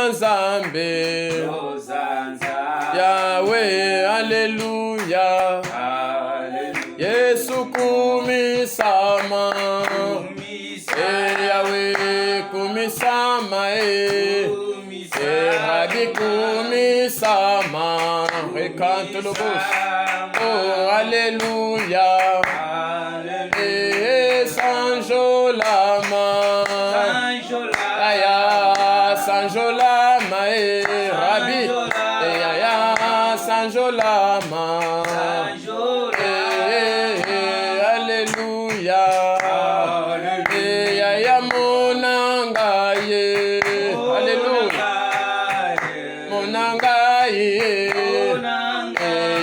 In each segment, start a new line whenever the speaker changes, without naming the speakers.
Nzambe. Yahweh, Alléluia. Yesu kumisama. Yahweh kumisama. Rabbi kumisama. Recante le bouche. Oh, Alléluia. Sanjolama. Sanjolama. Rabbi. Sanjolama. Alléluia. Yaya monangaye. Alléluia. Monangaye.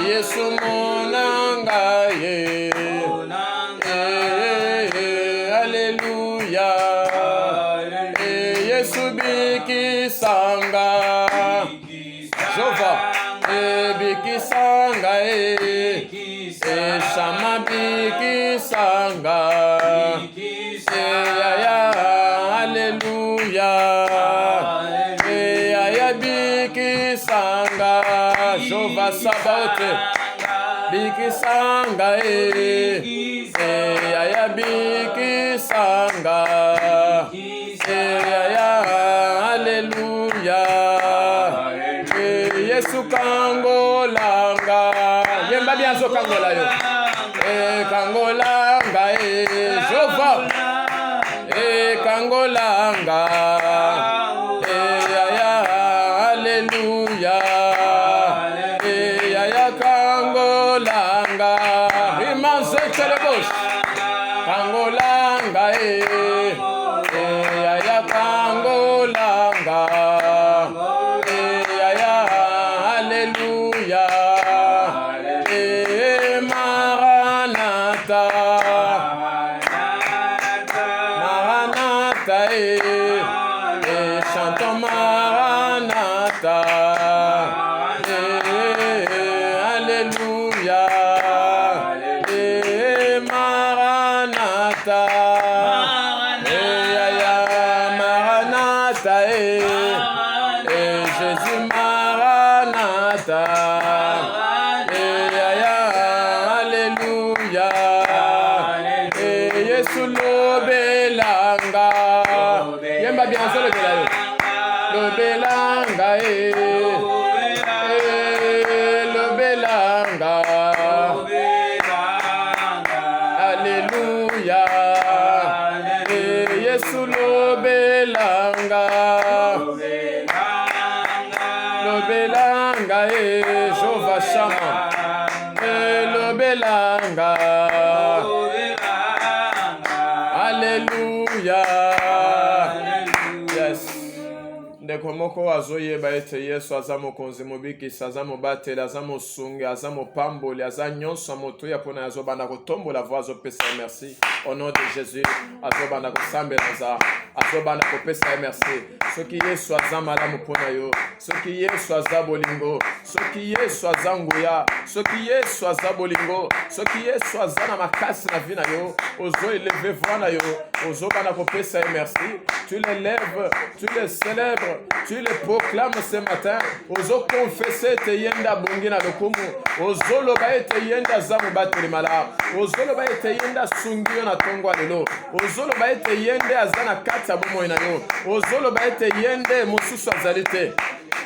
Yesu monangaye. Alléluia. Yesu bikisanga. Jova. Bikisanga. Shama bikisanga. Alléluia. Bikisanga. Jova Sabaoth. Bikisanga. Bikisanga. Alléluia. Yesu kangolanga. Yemba bien so kangola yo. Kangolanga Jova. Kangolanga. Alléluia. Kangolanga. Imanse telebos. Kangolanga. Kangolanga. Alléluia. Maranatha. Maranatha. Chantons Maranatha. Alléluia. Maranatha. Maranatha. Jésus Maranatha. Alléluia. Yesu lobelanga. Yemba bien so lobelanga. Lobelanga. Lobelanga. Alléluia. Yesu lobelanga. Lobelanga. Jova Shama. Lobelanga. Alléluia. Yes. Ndeko moko azoyeba ete Yesu aza mokonzi mobikisi, aza mobateli, aza mosungi, aza mopamboli, aza nyonso motoya mpona azobanda kotombola vo azopesa ye merci. Au nom de Jésus, azobanda kosambela nza, azobanda kopesa ye merci. Soki Yesu aza malamu mpona yo, soki Yesu aza bolingo, soki Yesu aza nguya, soki Yesu aza bolingo, soki Yesu aza na makasi na vie na yo, ozo eleve voix na yo, ozobanda kopesa ye merci. Tu l'élèves, tu le célèbres, tu le proclames ce matin. Ozo confesser te yenda bongi na lokumu, ozo loba ete yenda zamu bateli mala, ozo loba ete yenda sungiyo na tongwa lelo, ozo loba ete yende azana kata bomo ina yo, ozo loba ete yende mosusu azalite.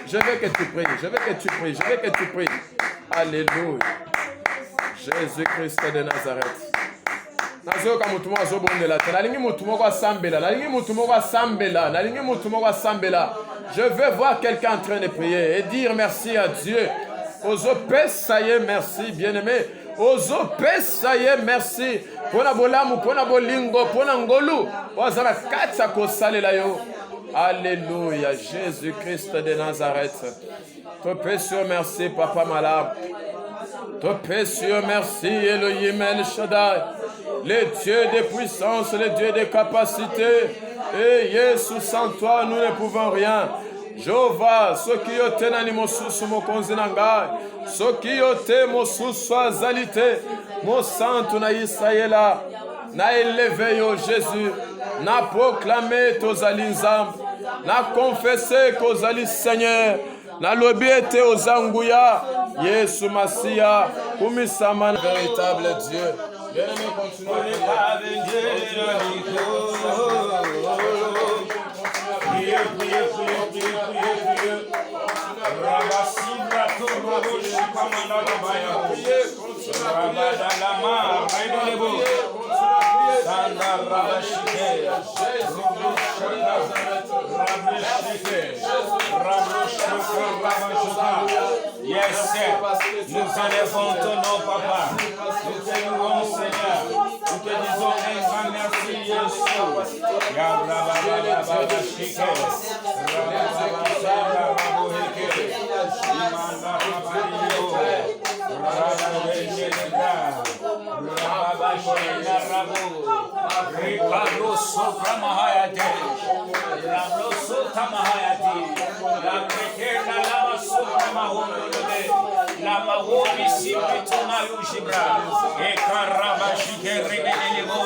Je veux que tu pries, je veux que tu pries, je veux que tu pries. Alléluia. Jésus-Christ de Nazareth. Nazoka mutu moko azobondela te, nalingi mutu moko asambela, nalingi mutu moko asambela, nalingi mutu moko asambela. Je veux voir quelqu'un en train de prier et dire merci à Dieu. Ozo pesa ye merci, bien-aimé. Ozo pesa ye merci. Pona bolamu, pona bolingo, pona ngolu. Ozana katsa kosalela yo. Alléluia, Jésus-Christ de Nazareth. Te pesa merci, Papa malade. Te pesa merci, Elohim El Shaddai. Le Dieu de puissance, le Dieu de capacité. Et Jésus, sans toi, nous ne pouvons rien. Jova, soki yote nani mosusu mokonzi na ngai, soki yote mosusu azalite, mo santu na Israela, na eleve yo Jésus, na proclame tozali nzambe, na confessé kozali Seigneur na lobi ete ozanguya Yesu Masia kumisama na véritable Dieu. Bien-aimé, continuez.
Yes, sir. Nous élevons ton nom, papa. Nous te louons, Seigneur. Nous te disons un grand merci, Jésus. Ya la mahori sipitu mayujibra e karaba shikere elebo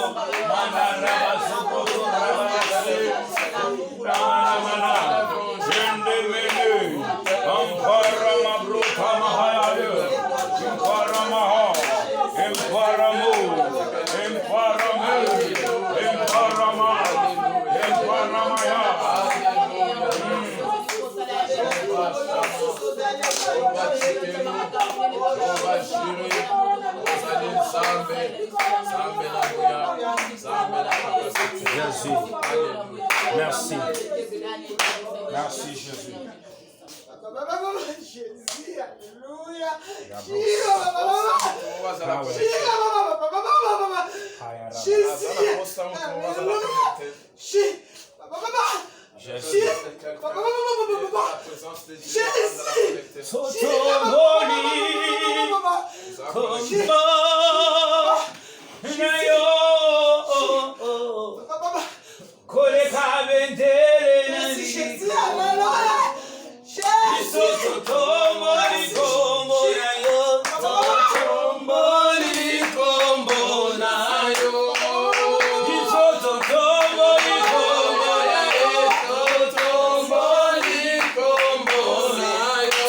mana raba zokoto raba mana jende mele ampara mabruka mahayale ampara maha empara mu empara mu empara ma empara maya Jésus, merci. Merci Jésus.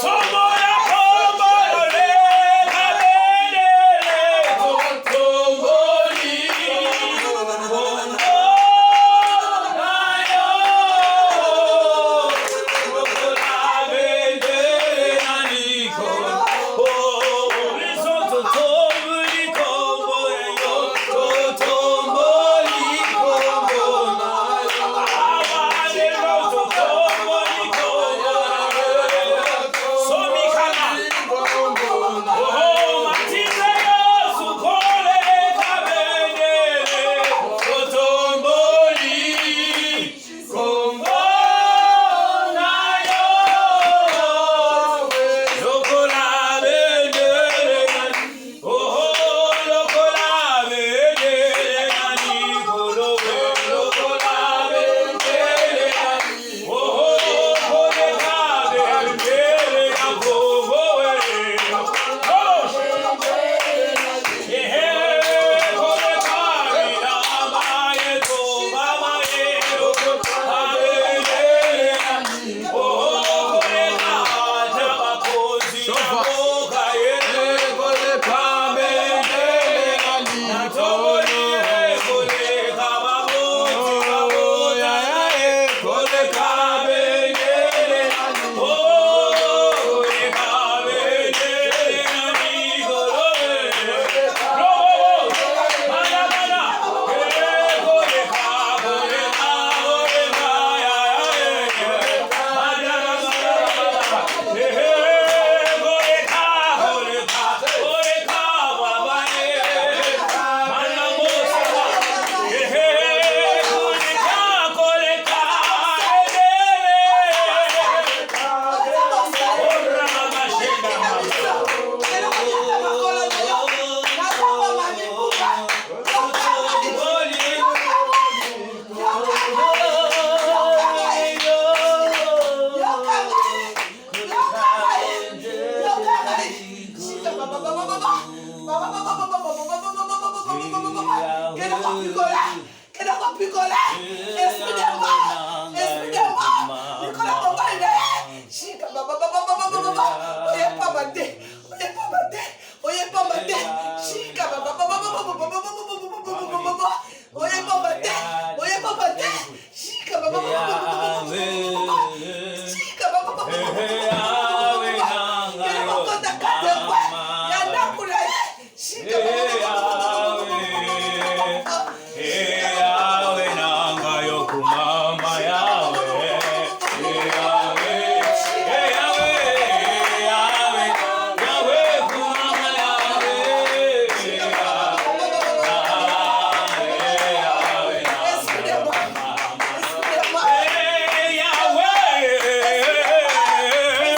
Somebody Yahweh,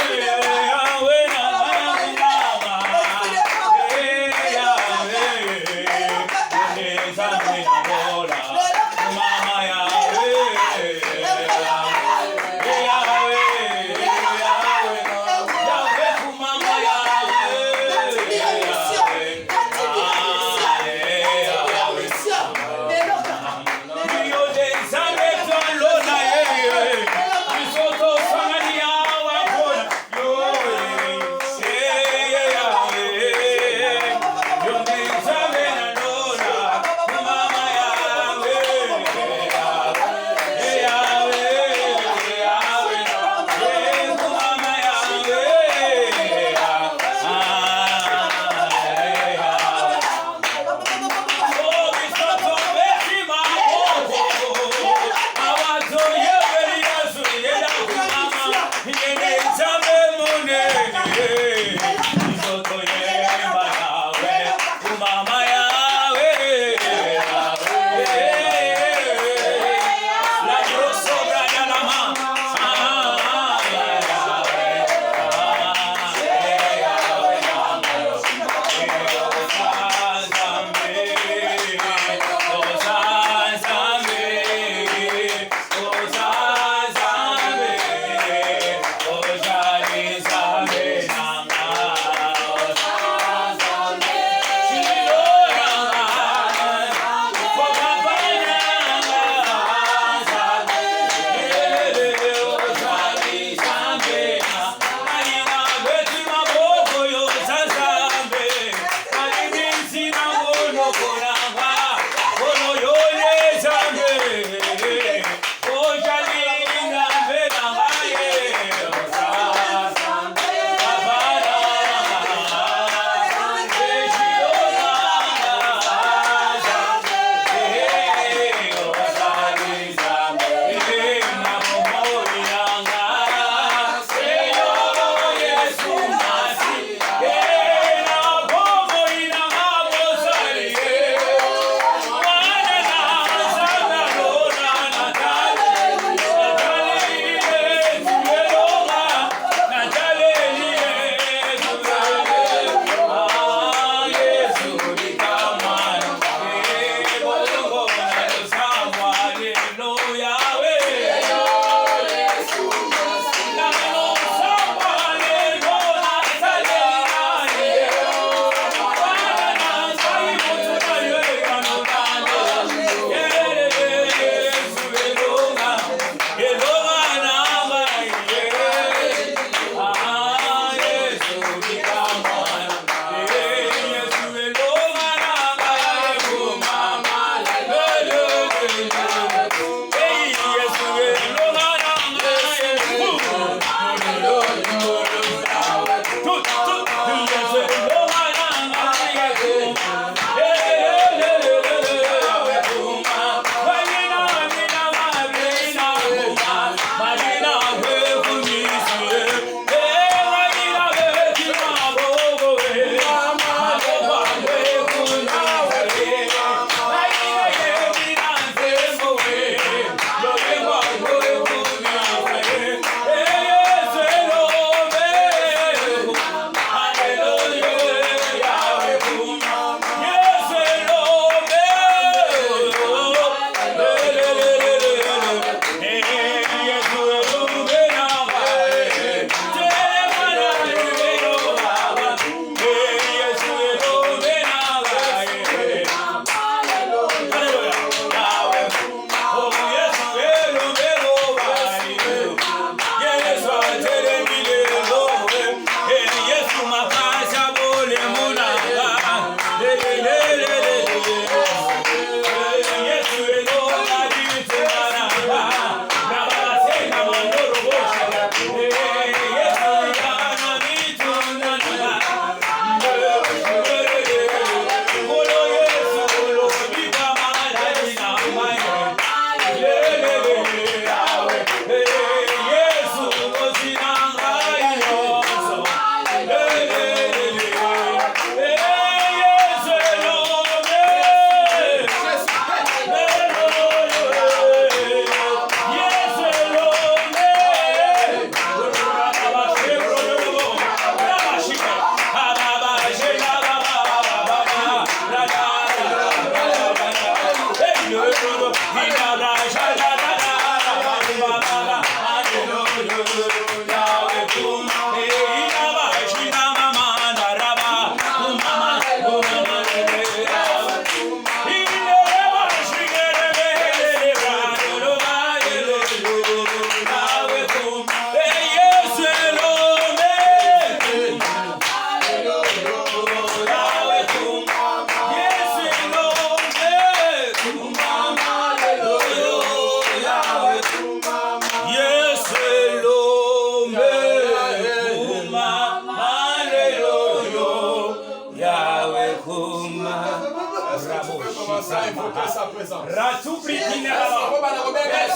invoquer sa présence.
Ratu brikine baba.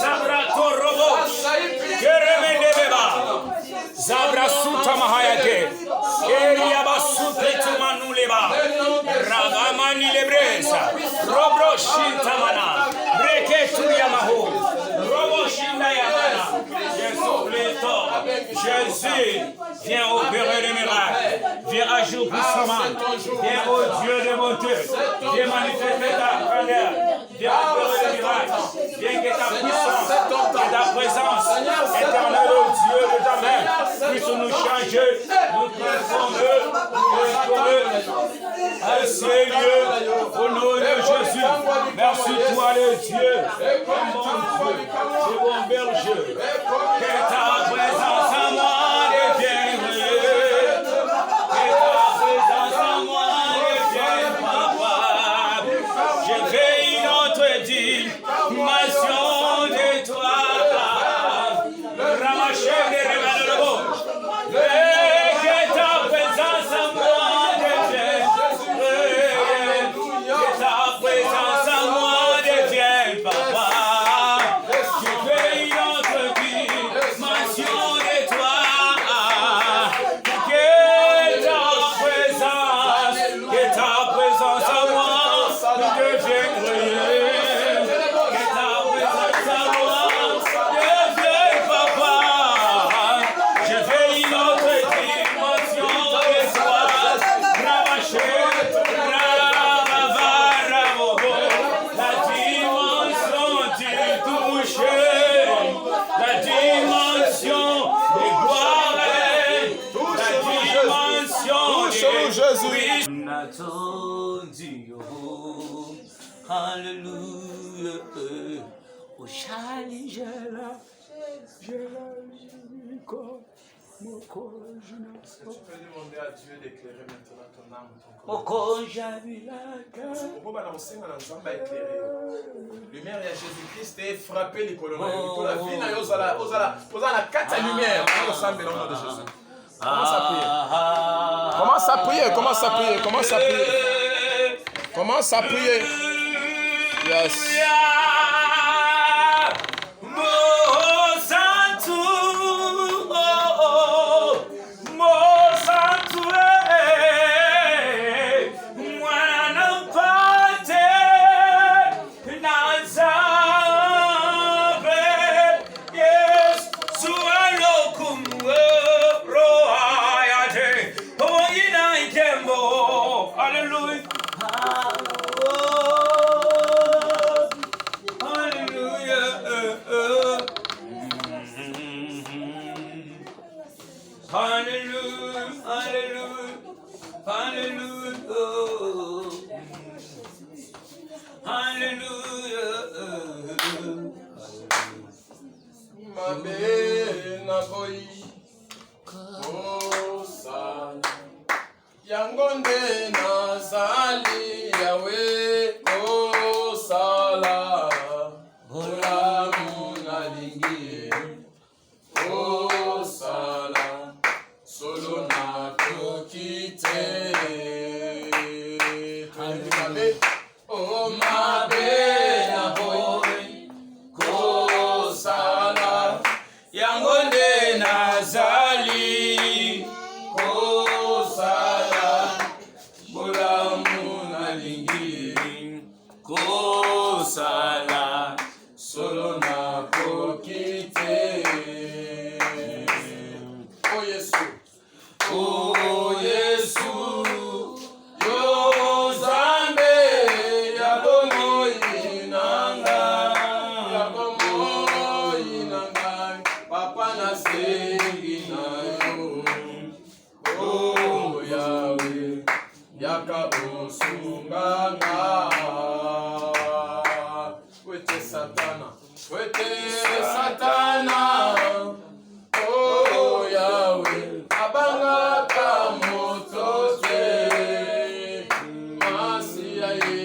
Zabra torobo. Keremende beba. Zabra suta mahayake. Keria basute tumanuleba. Ragamani lebresa. Robro shintamana. Breketu yamaho. Robo shinda yamana. Jésus, viens opérer les miracles. Viens agir puissamment. Viens au Dieu de bonté. Viens manifester ta grandeur. Viens opérer les miracles. Viens que ta puissance et ta présence éternelle au Dieu de ta main puisse nous changer, nous transformer, nous restaurer à ces lieux au nom de Jésus. Merci toi le Dieu, mon bon Dieu, c'est bon berger. Que ta présence en moi devienne réelle. Que ta présence en moi devienne palpable. Je veux une autre dimension de toi. Ramacher les rêves de bouche. Que ta présence en moi devienne réelle. Que ta présence en moi devienne palpable. Alléluia. Au chalet, je la mon corps, je n'ai pas. Tu peux demander à Dieu d'éclairer maintenant ton âme, ton corps. Mon corps, j'avais la cœur. Lumière, il y a Jésus-Christ et frappé les colonnes. Toute la vie, il y a la quatre lumières. Ensemble, au nom de Jésus. Commence à prier. Commence à prier. Commence à prier. Commence à prier. Commence à prier. Yes. Yangonde nazali yawe osala olamu nalingi osala solo na tokite o mabe na boy kosala yangonde nazali kosala bolamu nalingi kosala solo na kokite. Oh Yesu, oh Yesu, yo zambe ya bongo inanga, ya bongo inanga, papa na sengi na yo. Oh Yahweh, yaka osunganga. Wete Satana, wete Satana. Oh Yahweh, abanga kamotote. Masia ye,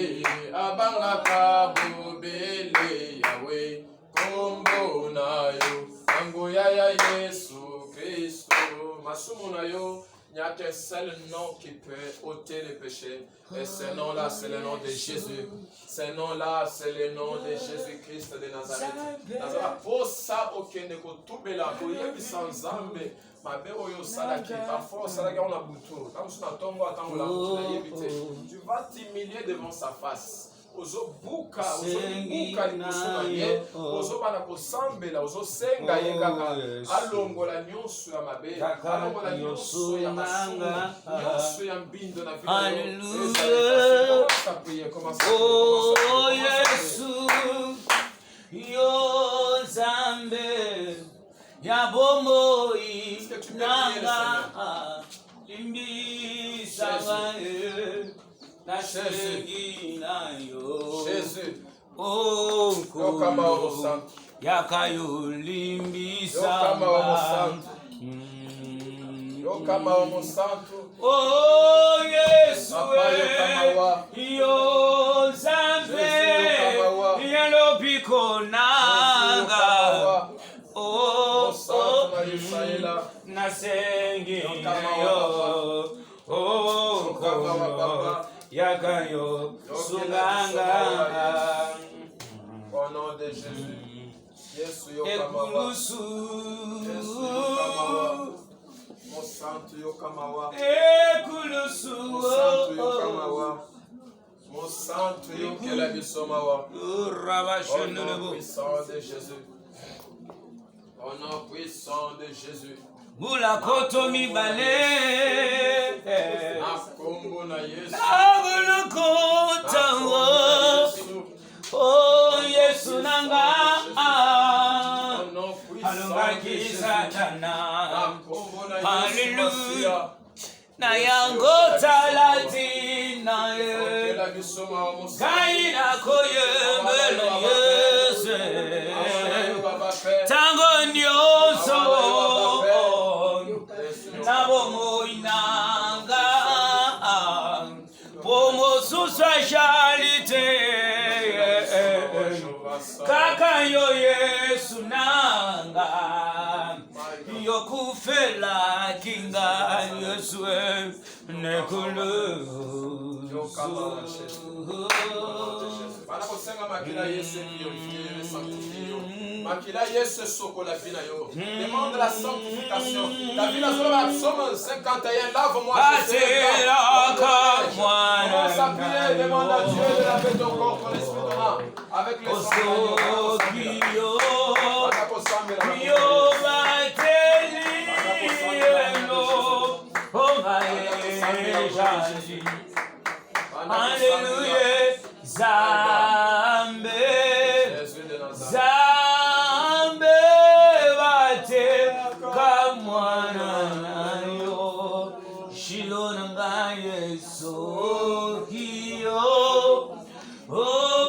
abanga kabubele Yahweh. Kombo na yo, angoya ya Yesu Kristo. Masumu na yo,
Il n'y a qu'un seul nom qui peut ôter les péchés. Et ce nom-là, c'est le nom de Jésus. Ce nom-là, c'est le nom de Jésus-Christ de Nazareth. Nazareth, pour ça, aucun ne peut tout béla. Pour y aller sans zambe. Ma belle, oyo salaki. Parfois, salaki on a boutou. Quand tu n'as tombe, attends, la boutou, tu vas t'humilier devant sa face. Ozo buka liboso na ye, ozo bana kosambela, ozo senga ye kaka, alongola nyonso ya mabe, alongola nyonso ya masumu, nyonso ya mbindo na vida yo. Oh Yesu,
yo Zambe, ya bomoi nanga, limbisa ngaye.
Jésus,
oh, yakayo limbisa oh Yesu yo Zambe yelo piko nanga oh nasengi yo oh Yakayo Sunganga.
Au nom de Jésus. Yesu Yokamawa. Yesu Yokamawa. Mon santo Yokamawa.
Ekulusu.
Mon santo Yokamawa. Mon santo Yokela Bisomawa. Au nom puissant de Jésus. Au nom puissant de Jésus.
Mula koto mi bale
Akombo na Yesu
Nagulu kota oh Yesu nanga Alunga kisa tana Hallelujah Na yango talatina Kaina koye mbele Yesu Tango nyoso Nabo moinanga Pomo suswashalite Kaka yo Yesu nanga Yokufela kinga Yesu nekulu
Makila Yesu soko la vie na yo. Demande la sanctification. La vie na solo Psaume 51 lave-moi commence à prier, demande à Dieu de laver ton corps, ton esprit, ton âme avec le sang
Alléluia, Zambe, Zambe, bate kamwana yo, shilonanga Yesu hiyo, o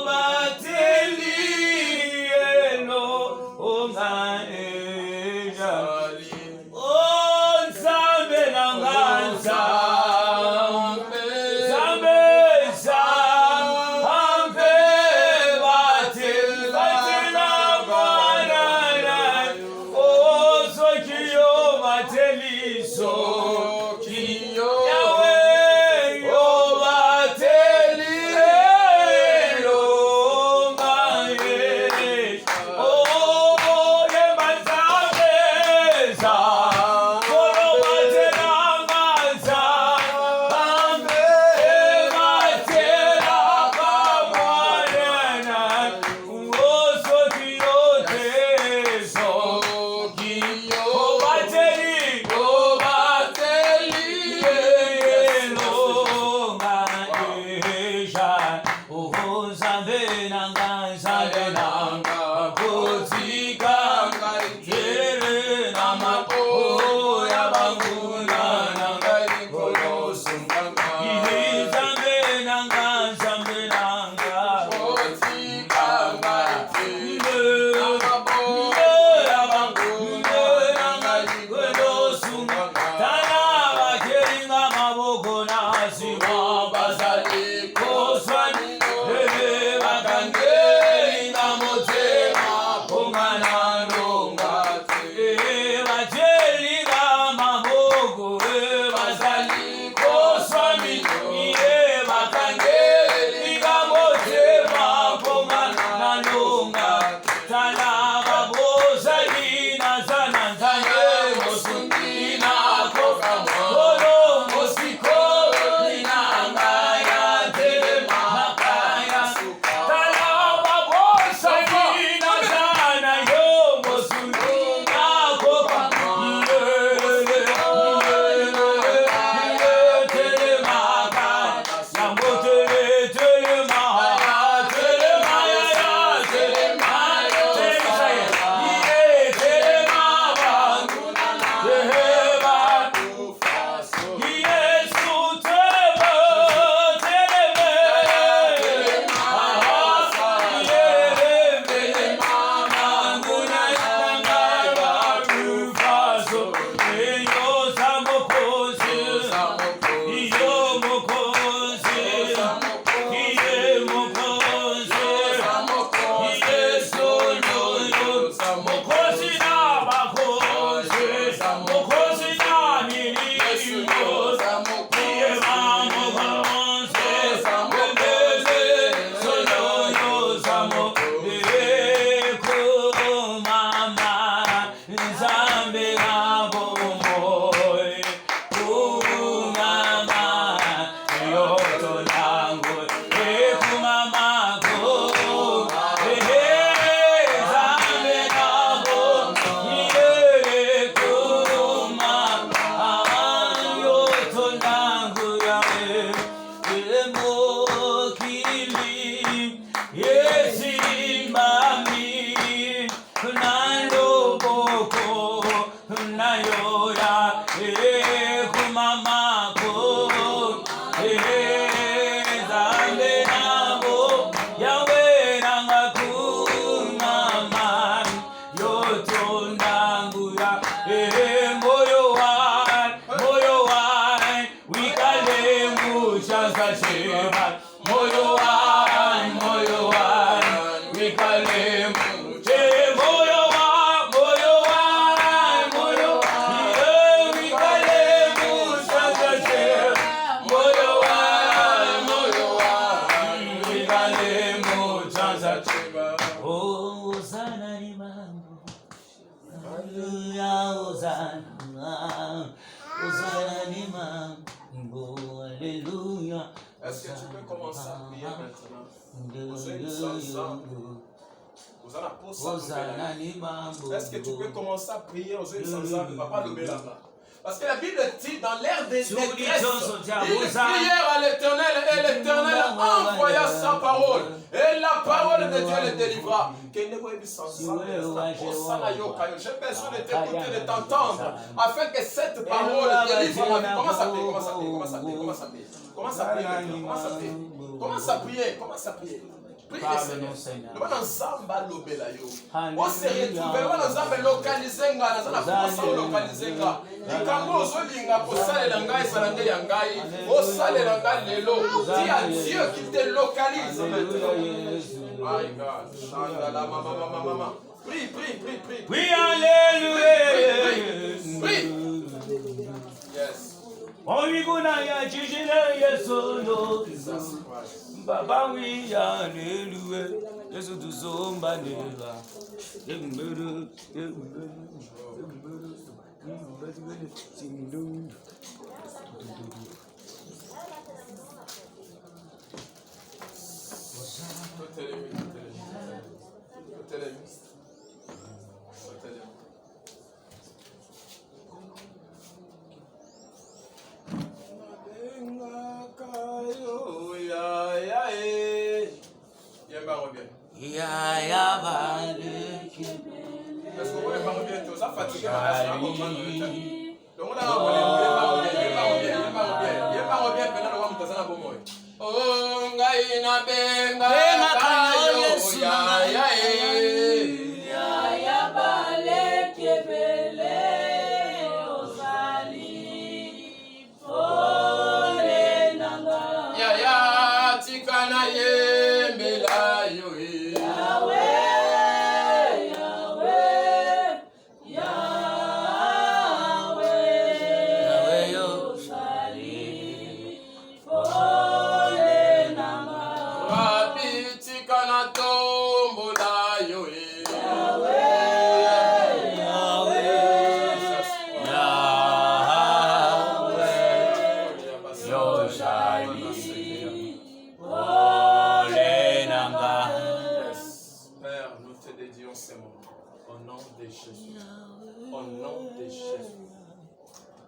bateli eno, o ngaeja, o Zambe nanga Zambe. Hallelujah. Kumama ko. Zambe nabo. Yahweh nangakumama. Yotondangura. Moyo wan. Wikale muchanga shema. Moyo wan. Wikale
Est-ce que tu peux commencer à prier maintenant? Vous êtes ensemble. Vous allez poser. Est-ce que tu peux commencer à prier aux yeux ensemble? Papa le là-bas. Parce que la Bible dit dans l'ère des détresse, il prièrent à l'Éternel et l'Éternel envoya sa parole. Et la parole de Dieu les délivra. J'ai besoin de t'écouter, de t'entendre, afin que cette parole délivre ma vie. Commence à prier. Commence à prier. Prie le Seigneur. Nous allons ensemble lobela yo. On se retrouve, nous allons ensemble localiser nga, nous allons localiser nga. Likambo ozolinga kosalela ngai salande ya ngai, osalela ngai lelo. Dis à Dieu qu'il te localise maintenant. My God, chanda la mama. Prie.
Oui, alléluia.
Prie. Yes.
On lui ya jijile yesono. Baba oui, alléluia. Yesu tuzomba nela.
Est-ce que vous voulez parler bientôt? Ça fatigue.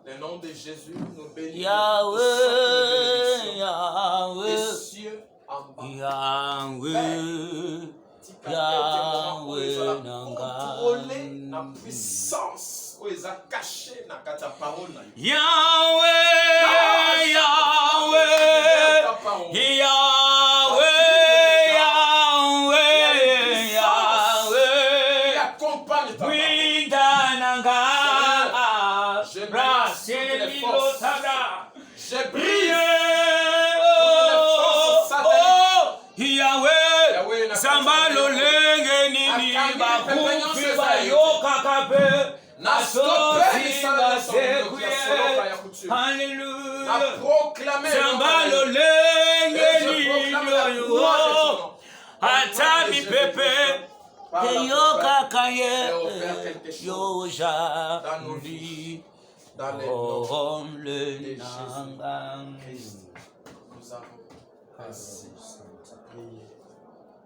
Le nom de Jésus nous bénit.
Yahweh,
Les cieux en bas.
Yahweh,
contrôler la puissance où ils ont caché dans ta parole. J'ai prié.
Yahweh, Samba lolenge nini bakufi bayoka kape nasosi basekwe. Hallelujah. Samba lolenge nini hata mipepe yoka kaye yoja ndi.
Dans les noms de Jésus, nous avons ainsi prié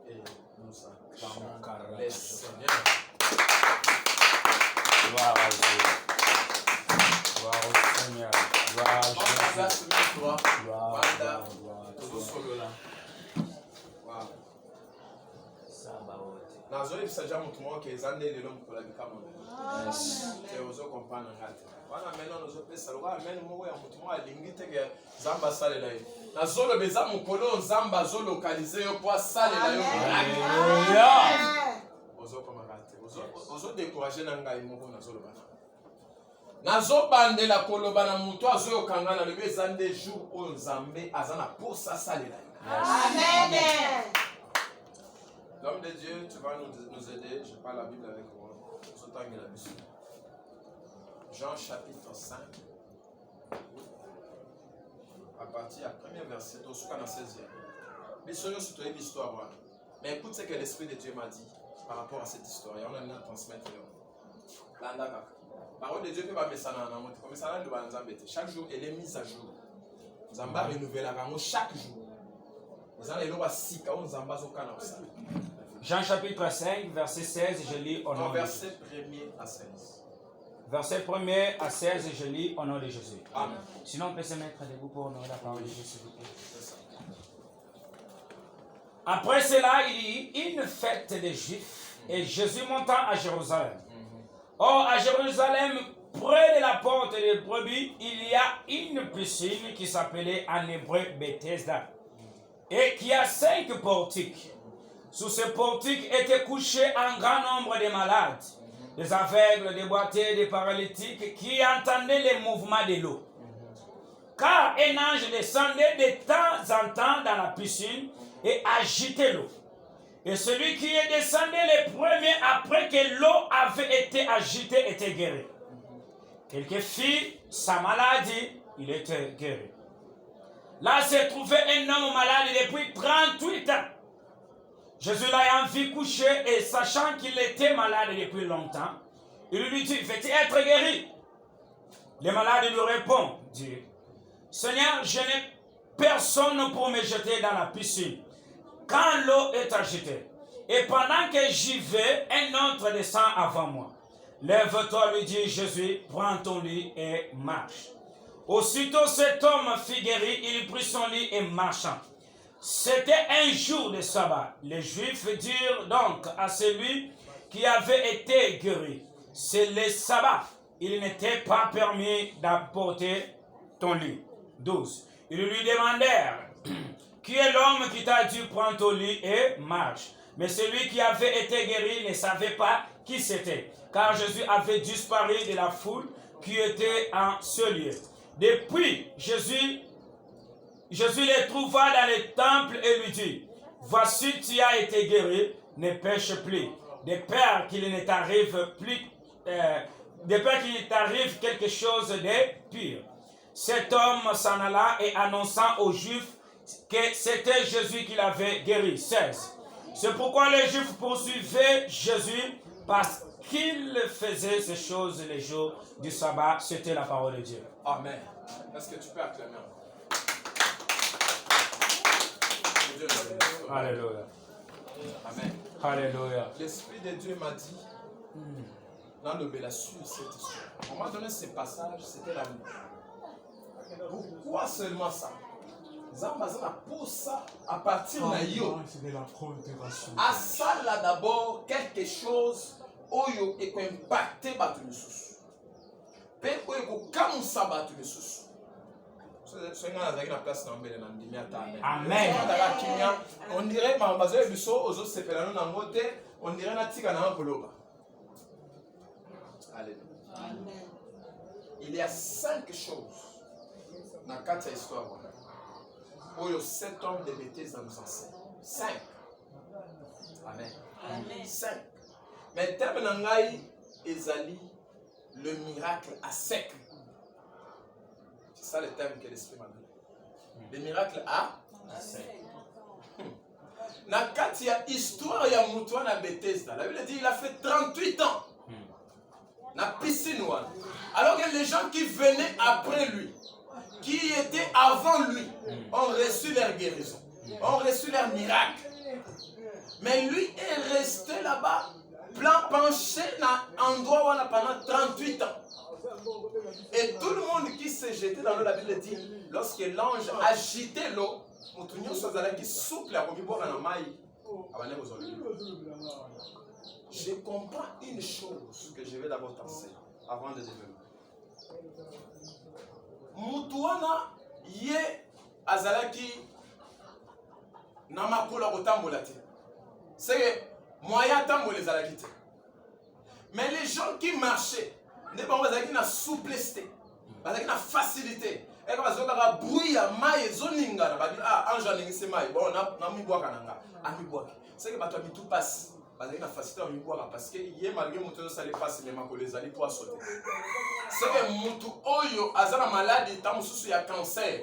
et nous acclamons le Seigneur.
Gloire à Dieu. Gloire au Seigneur. Gloire à Jésus. Gloire.
nazo ebisa ja mutu moko ezande lelo mukula bikamo te ozo comprendre ngate wana meno nozo pesa loka meno moko ya mutu moko alingi te ke zamba salela ye nazo lo beza mukolo zamba zo localiser yo po salela yo ozo comprendre ozo décourager na ngai moko nazo lo bana nazo bandela koloba na mutu azo yo kangana le bezande jour o nzambe azana pour ça salela amen. L'homme de Dieu, tu vas nous aider. Je parle la Bible avec moi. Jean chapitre 5. À partir du premier verset, au 16e. Mais soyons surtout une histoire. Mais écoute ce que l'Esprit de Dieu m'a dit par rapport à cette histoire. Et on a une transmettre. La parole de Dieu peut pas mettre ça dans la montre. Comme ça, chaque jour, elle est mise à jour. Zamba renouvelle chaque jour.
Jean chapitre 5, verset 16, je lis au nom de Jésus.
Verset 1er à 16.
Verset 1er à 16, je lis au nom de Jésus.
Amen.
Sinon, on peut se mettre debout pour honorer la parole de Jésus, s'il vous plaît. Après cela, il y eut une fête des Juifs et Jésus monta à Jérusalem. Or, à Jérusalem, près de la porte des brebis, il y a une piscine qui s'appelait en hébreu Bethesda. Et qui a 5 portiques. Sous ces portiques étaient couchés un grand nombre de malades, des aveugles, des boiteux, des paralytiques, qui entendaient les mouvements de l'eau. Car un ange descendait de temps en temps dans la piscine et agitait l'eau. Et celui qui est descendu le premier après que l'eau avait été agitée était guéri. Quelques filles, sa maladie, il était guéri. Là se trouvait un homme malade depuis 38 ans. Jésus l'ayant vu coucher et sachant qu'il était malade depuis longtemps, il lui dit, veux-tu être guéri? Le malade lui répond, dit, Seigneur, je n'ai personne pour me jeter dans la piscine quand l'eau est agitée. Et pendant que j'y vais, un autre descend avant moi. Lève-toi, lui dit Jésus, prends ton lit et marche. Aussitôt cet homme fut guéri, il prit son lit et marcha. C'était un jour de sabbat. Les Juifs dirent donc à celui qui avait été guéri, c'est le sabbat. Il n'était pas permis d'apporter ton lit. 12. Ils lui demandèrent, qui est l'homme qui t'a dit prends ton lit et marche? Mais celui qui avait été guéri ne savait pas qui c'était, car Jésus avait disparu de la foule qui était en ce lieu. Depuis, Jésus le trouva dans le temple et lui dit, voici tu as été guéri, ne pêche plus, de peur qu'il ne t'arrive quelque chose de pire. Cet homme s'en alla et annonçant aux Juifs que c'était Jésus qui l'avait guéri. 16. C'est pourquoi les Juifs poursuivaient Jésus parce qu'il faisait ces choses les jours du sabbat. C'était la parole de Dieu.
Amen. Est-ce que tu peux acclamer?
Alléluia.
Amen.
Alléluia.
L'Esprit de Dieu m'a dit, dans le Bélassu, cette histoire. On m'a donné ce passage, c'était la vie. Pourquoi seulement ça? Pour ça, à partir de yo, à ça là d'abord quelque chose oyo et qui impacte Batunusus. Pe oyo comme ça Batunusus. C'est une place dans le
Amen.
On dirait on dirait il y a 5 choses dans 4 histoires. Oyo 7 hommes de Bethesda nous enseignent. 5. Amen. 5. Mais thème nangai ezali le miracle à sec. C'est ça le thème que l'Esprit m'a donné. Le miracle à sec. Na kati ya histoire ya mutu na Bethesda. La Bible dit il a fait 38 ans. Na piscine wana. Alors que les gens qui venaient après lui, qui étaient avant lui, ont reçu leur guérison, ont reçu leur miracle. Mais lui est resté là-bas, penché dans un endroit pendant 38 ans. Et tout le monde qui s'est jeté dans l'eau, la Bible dit, lorsque l'ange agitait l'eau, qui souple à je comprends une chose que je vais d'abord t'enseigner avant de développer. Mutuana ye azalaki na makolo kotambola te. C'est moyen tambola ezalaki te. Mais les gens qui marchaient, ne pas bazalaki na souplesse te, bazalaki na facilité. Et quand bazalaka bruit ya mai ezoninga na babi ah anja ningisi mai bon na mibwaka nanga amibwaka. C'est que bato abitu passe. Bazalaki na facilité amibwaka parce que ye malgré mutu ça les passe mais makolo ezali pour sauter. C'est que mutu oyo azana maladie ta mususu ya cancer,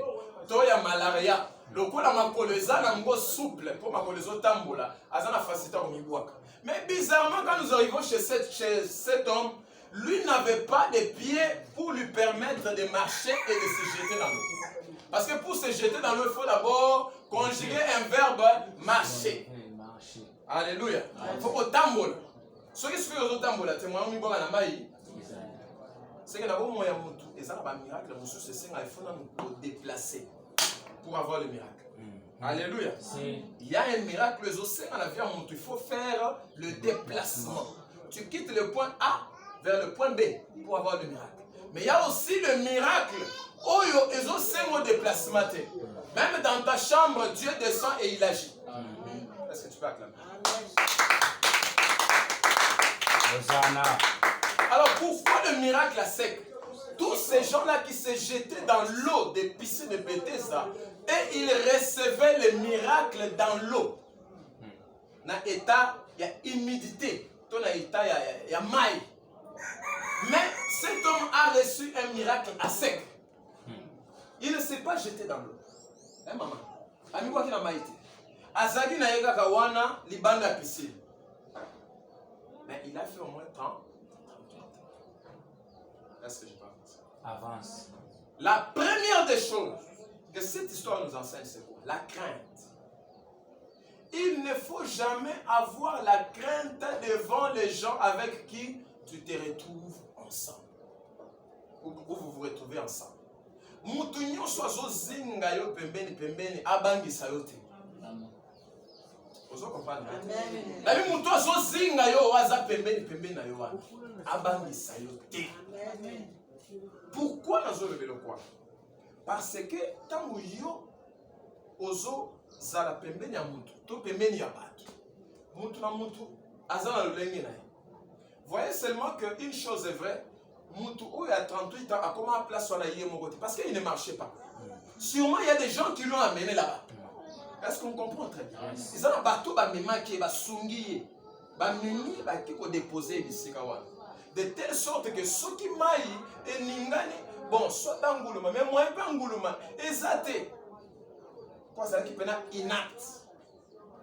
to ya malaria. Lokola makolo ezana ngo souple pour makolo ezotambola, azana facilité amibwaka. Mais bizarrement quand nous arrivons chez cet homme, lui n'avait pas de pieds pour lui permettre de marcher et de se jeter dans l'eau. Parce que pour se jeter dans l'eau, il faut d'abord conjuguer un verbe marcher. Alléluia. Il faut que tambola. Ce qui se fait aux tambola, témoin mi boka na mai. C'est que d'abord moya mutu et ça pas miracle, monsieur c'est ça il faut nous déplacer pour avoir le miracle. Alléluia. Il y a un miracle aussi dans la vie à mutu, il faut faire le déplacement. Tu quittes le point A vers le point B pour avoir le miracle. Mais il y a aussi le miracle. Oyo ezo semo déplacement. Même dans ta chambre, Dieu descend et il agit. Est-ce que tu peux acclamer? Alors pourquoi le miracle à sec? Tous ces gens-là qui se jetaient dans l'eau des piscines de Bethesda et ils recevaient le miracle dans l'eau. Dans l'état, il y a humidité. Dans l'état, il y a maille. Mais cet homme a reçu un miracle à sec. Il ne s'est pas jeté dans l'eau. Hein, maman? Ami quoi qui n'a pas été? Azagi na yega kawana libanda piscine. Mais il a fait au moins 30. Est-ce que je parle?
Avance.
La première des choses que cette histoire nous enseigne, c'est quoi? La crainte. Il ne faut jamais avoir la crainte devant les gens avec qui tu te retrouves ensemble. Ou vous vous retrouvez ensemble. Mutu nyonso azozinga yo pembeni pembeni abangisa yo te. Ozo comprendre? Amen. La vie mutu azozinga yo waza pembeni pembeni na yo wana abangisa yo te. Amen. Pourquoi nazo levelo quoi? Parce que tango yo ozo zala pembeni ya mutu to pembeni ya bato. Mutu na mutu azana lolenge na ye. Voyez seulement qu'une chose est vraie. Mutu Oyo a 38 ans a comment à place sur la Yémogote parce qu'il ne marchait pas. Sûrement il y a des gens qui l'ont amené là-bas. Est-ce qu'on comprend très bien? Ils ont un bateau qui est sungi, mimi qui est déposé ici de telle sorte que ceux qui maillent et ningani bon soit d'angouluma mais moi pas angouluma exaté. Quoi ça qui peut être inacte.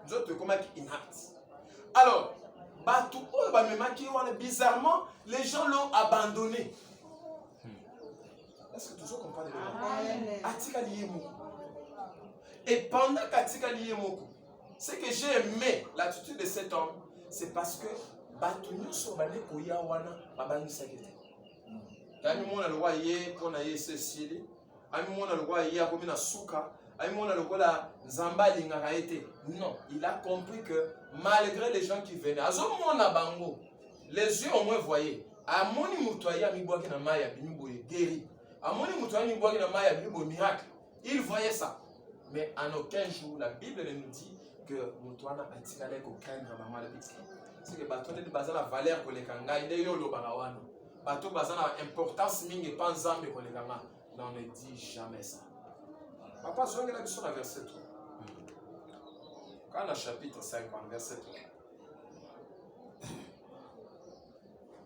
D'autres comment inacte. Alors bateau bizarrement, les gens l'ont abandonné. Est-ce que tu comprends? Et pendant qu'Atika Liyemoku, ce que j'ai aimé l'attitude de cet homme, c'est parce que Batunyo Sobane Koya Wana Babani Sakete. Ami mona le roi yé pour na yé Cécile, ami mona le roi yé a commis na souka. Non, il a compris que malgré les gens qui venaient, les yeux au moins voyaient. Il voyait ça. Mais en aucun jour, la Bible nous dit que Moutouana a tiré aucun maman la petite. C'est que bateau de base la valeur pour les kangas, il est au barawana. Bateau base la importance mingi pas nzambe pour les kangas. On ne dit jamais ça. Papa, je vais regarder sur le verset 3. Quand on a chapitre 5, verset 3.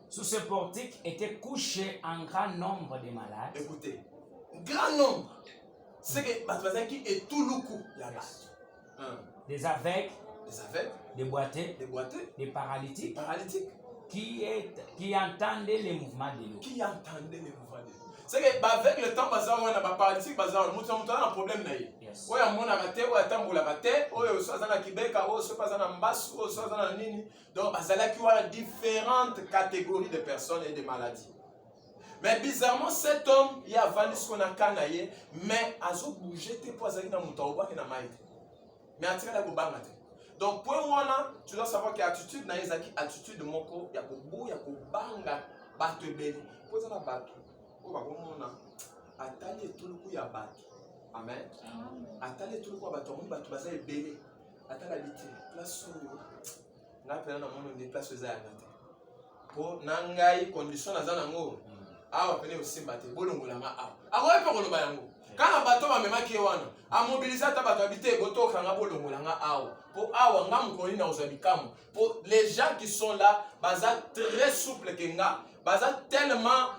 Sous ce portique était couché un grand nombre de malades.
Écoutez, grand nombre. C'est que qui est tout le coup là-bas.
Des aveugles,
des boités,
des paralytiques,
qui
entendaient les mouvements de l'eau.
C'est que avec le temps, on a pas paralytique, on a un problème. On a un raté, on a un raté, on a un Kibeka, on a un Mbassou, on a un Nini. Donc, il y a différentes catégories de personnes et de maladies. Mais bizarrement, cet homme, il a vendu ce qu'on a canaillé, mais il a bougé, il a bougé, il a bougé, il a bougé. Mais il a bougé. Donc, point wana, tu dois savoir que attitude na ezaki attitude moko ya kobo ya kobanga bato ebele. Poza na bato. O ba komona atali etuluku ya bato. Amen. Atali etuluku ya bato, bato baza ebele. Atala biti place oyo. Na pena na mono de place oyo ya ngate. Po na ngai condition na za nango. Awa pene osimba te bolongola nga awa. Akoye pe koloba yango. Kana bato ba memaki wana, a mobiliser ta bato habité boto kanga bolongola nga awa. Po awa nga mukoni na ozabikamu. Po les gens qui sont là, baza très souple que nga. Baza tellement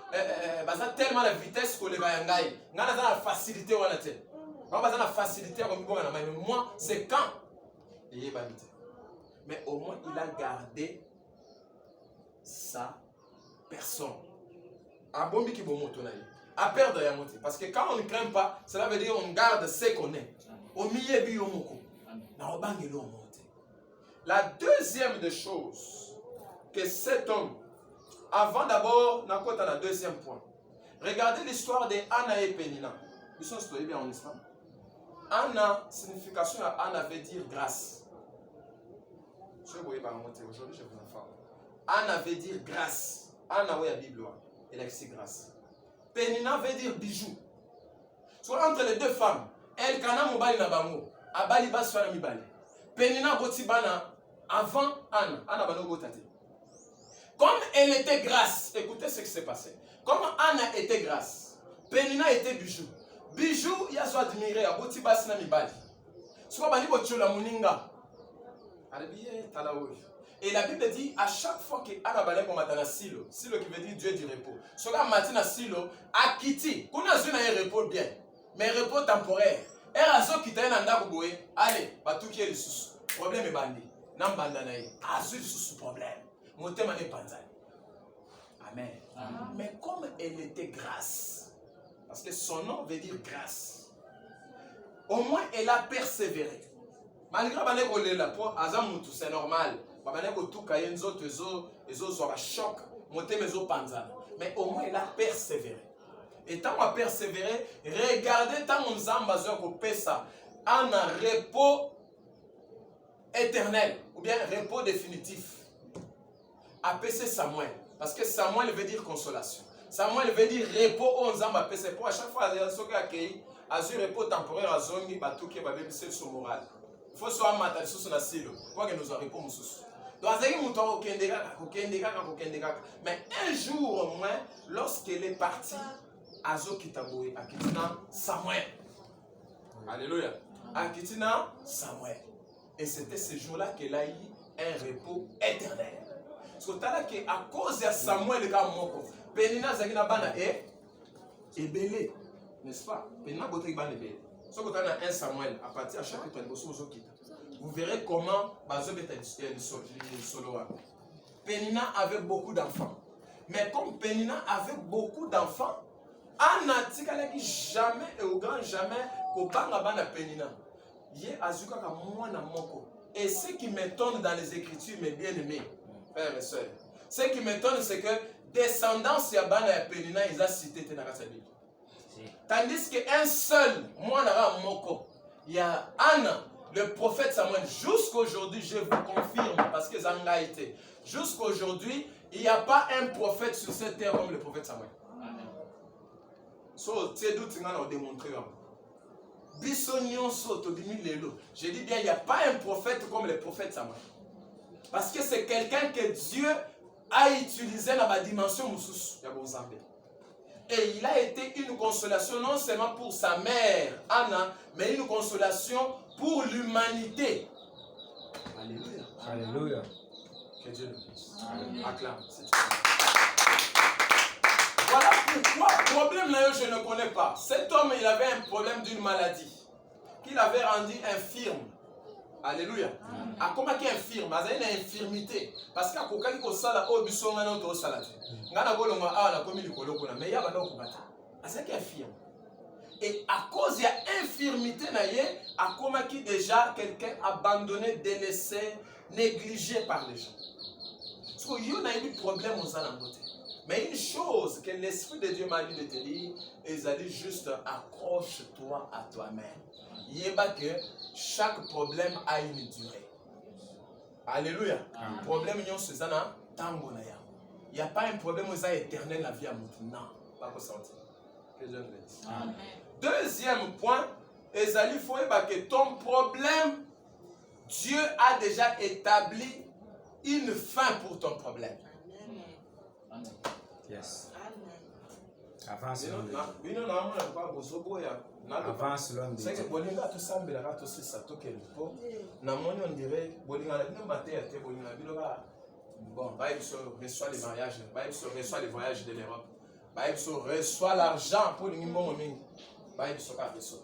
la vitesse que le bayangai. Nga na la facilité wana te. Ba baza la facilité comme bonga na mais moi c'est quand il est babité. Mais au moins il a gardé sa personne. A bombi ki bomo tonayi. À perdre ya monter. Parce que quand on ne craint pas, cela veut dire on garde ce qu'on est. Au milieu bi yomoko. Na obangelo monter. La deuxième des choses que cet homme, avant d'abord, n'a pas la deuxième point. Regardez l'histoire de Anna et Pénina. Ils sont situés bien en islam. Anna, signification à Anna veut dire grâce. Je vous voyez pas monter. Aujourd'hui, je vous en parle. Anna veut dire grâce. Anna, oui, la Bible, elle a écrit grâce. Pénina veut dire bijou. Soit entre les deux femmes, elle kana mobali na bango, abali basfana mibali. Pénina botibana avant Anna, Anna bano botate. Comme elle était grâce, écoutez ce qui s'est passé. Comme Anna était grâce, Pénina était bijou. Bijou, il y a soit admiré à botibasina mibali. Soit bani botiola muninga. Arabiye talaoui. Et la Bible dit à chaque fois que Anna balait comme matana silo, silo qui veut dire Dieu du repos. Soga matina silo a quitté. Qu'on a vu un repos bien, mais repos temporaire. Et razo qui t'a un anda boue, allez, bah tout qui est le sous. Problème est bandé. Nam bandanaï. Azu sous problème. Mon thème est panzani. Amen. Mais comme elle était grâce, parce que son nom veut dire grâce, au moins elle a persévéré. Malgré bané kolela pour azam tout c'est normal. Babane ko tout kayen zoto ezo zo choc, monter mezo panzana. Mais au moins il a persévéré. Et tant qu'on a persévéré, regardez tant on zamba zo ko pesa en un repos éternel ou bien repos définitif. A pesa Samuel parce que Samuel veut dire consolation. Samuel veut dire repos on zamba pesa pour à chaque fois so ka accueilli azur repos temporaire azongi batu ke ba bebisel so moral. Il faut soit matin sous la silo pour que nous arrivions sous. Mais un jour au moins, lorsqu'elle est partie, Azo Kitaboui, à Kitina Samuel. Alléluia. À Kitina Samuel. Et c'était ce jour-là qu'elle a eu un repos éternel. Parce que à cause de Samuel, Pénina Zagina Bana est belé. N'est-ce pas? Pénina Botek Bana est belé. Si vous avez un Samuel, à partir de chapitre 1, vous verrez comment Pénina avait beaucoup d'enfants. Mais comme Pénina avait beaucoup d'enfants, Anna Tikalaki jamais et au grand jamais Kopanga Bana Pénina. Et ce qui m'étonne dans les Écritures, mes bien-aimés, frères et sœurs, ce qui m'étonne, c'est que descendance Yabana et Pénina, ils ont cité Tenakasa Bible. Tandis qu'un seul, moi, il y a Anna, le prophète Samuel. Jusqu'à aujourd'hui, je vous confirme, parce que Zanga a été. Jusqu'à aujourd'hui, il n'y a pas un prophète sur cette terre comme le prophète Samuel. So, tu doutes que nous démontré. Je dis bien, il n'y a pas un prophète comme le prophète Samuel. Parce que c'est quelqu'un que Dieu a utilisé dans la dimension Moussous. Et il a été une consolation non seulement pour sa mère, Anna, mais une consolation pour l'humanité. Alléluia.
Alléluia.
Que Dieu le bénisse. Acclame. Voilà pourquoi, problème là, je ne connais pas. Cet homme, il avait un problème d'une maladie qu'il avait rendu infirme. Alléluia. A comment qui est infirme? Il y a une infirmité. Parce qu'à Kokaki Kosala, au Bissonga, notre salade. Ngana Goloma, ah, la commune du Kolokona, mais il y a un autre bata. C'est qui est infirme. Et à cause de l'infirmité, à comment qui déjà quelqu'un abandonné, délaissé, négligé par les gens. Parce qu'il y a eu problème aux Alamboté. Mais une chose que l'Esprit de Dieu m'a dit de te dire, il a dit juste accroche-toi à toi-même. Il y a que chaque problème a une durée. Alléluia. Problème non c'est ça na tango na ya. Il y a pas un problème où ça éternel la vie à mutu. Non, pas qu'on sentir. Que Dieu nous bénisse. Amen. Deuxième point, ezali faut que ton problème Dieu a déjà établi une fin pour ton problème.
Amen. Yes.
Avance l'homme.
Avance l'homme.
C'est que bolinga tout semble là tout ça tout quel po. Na moni on dirait bolinga la no maté à te bolinga biloga. Bon, bah il reçoit les mariages, bah il reçoit les voyages de l'Europe. Bah il reçoit l'argent pour les mbongo mingi. Bah il reçoit.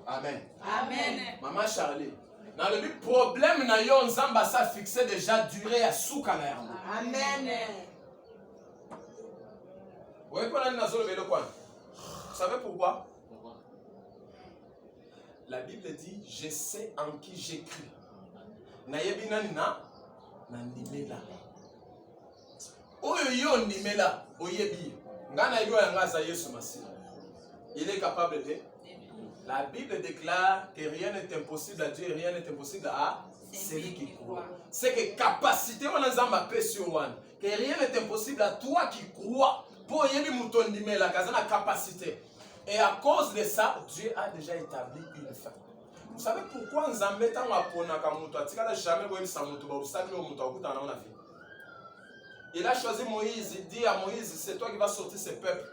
Amen. Amen. Maman Charlie. Dans le but problème na yo nzamba ça fixé déjà durée à souka na yango. Amen. Oui, pour aller dans le coin. Vous savez pourquoi? La Bible dit, je sais en qui j'ai cru. Nayebi nanina na ndimela. Oyo yo ndimela, oyebi. Ngana yo yanga Yesu Masihi. Il est capable de. La Bible déclare que rien n'est impossible à Dieu et rien n'est impossible à celui qui croit. C'est que capacité on a zamba sur one. Que rien n'est impossible à toi qui crois. Pour yebi muton ndimela kazana capacité. Et à cause de ça, Dieu a déjà établi une fin. Vous savez pourquoi Nzambe tant apona kamuto atikala jamais boye samuto ba obstacle au muto akuta na vie. Il a choisi Moïse, il dit à Moïse, c'est toi qui vas sortir ce peuple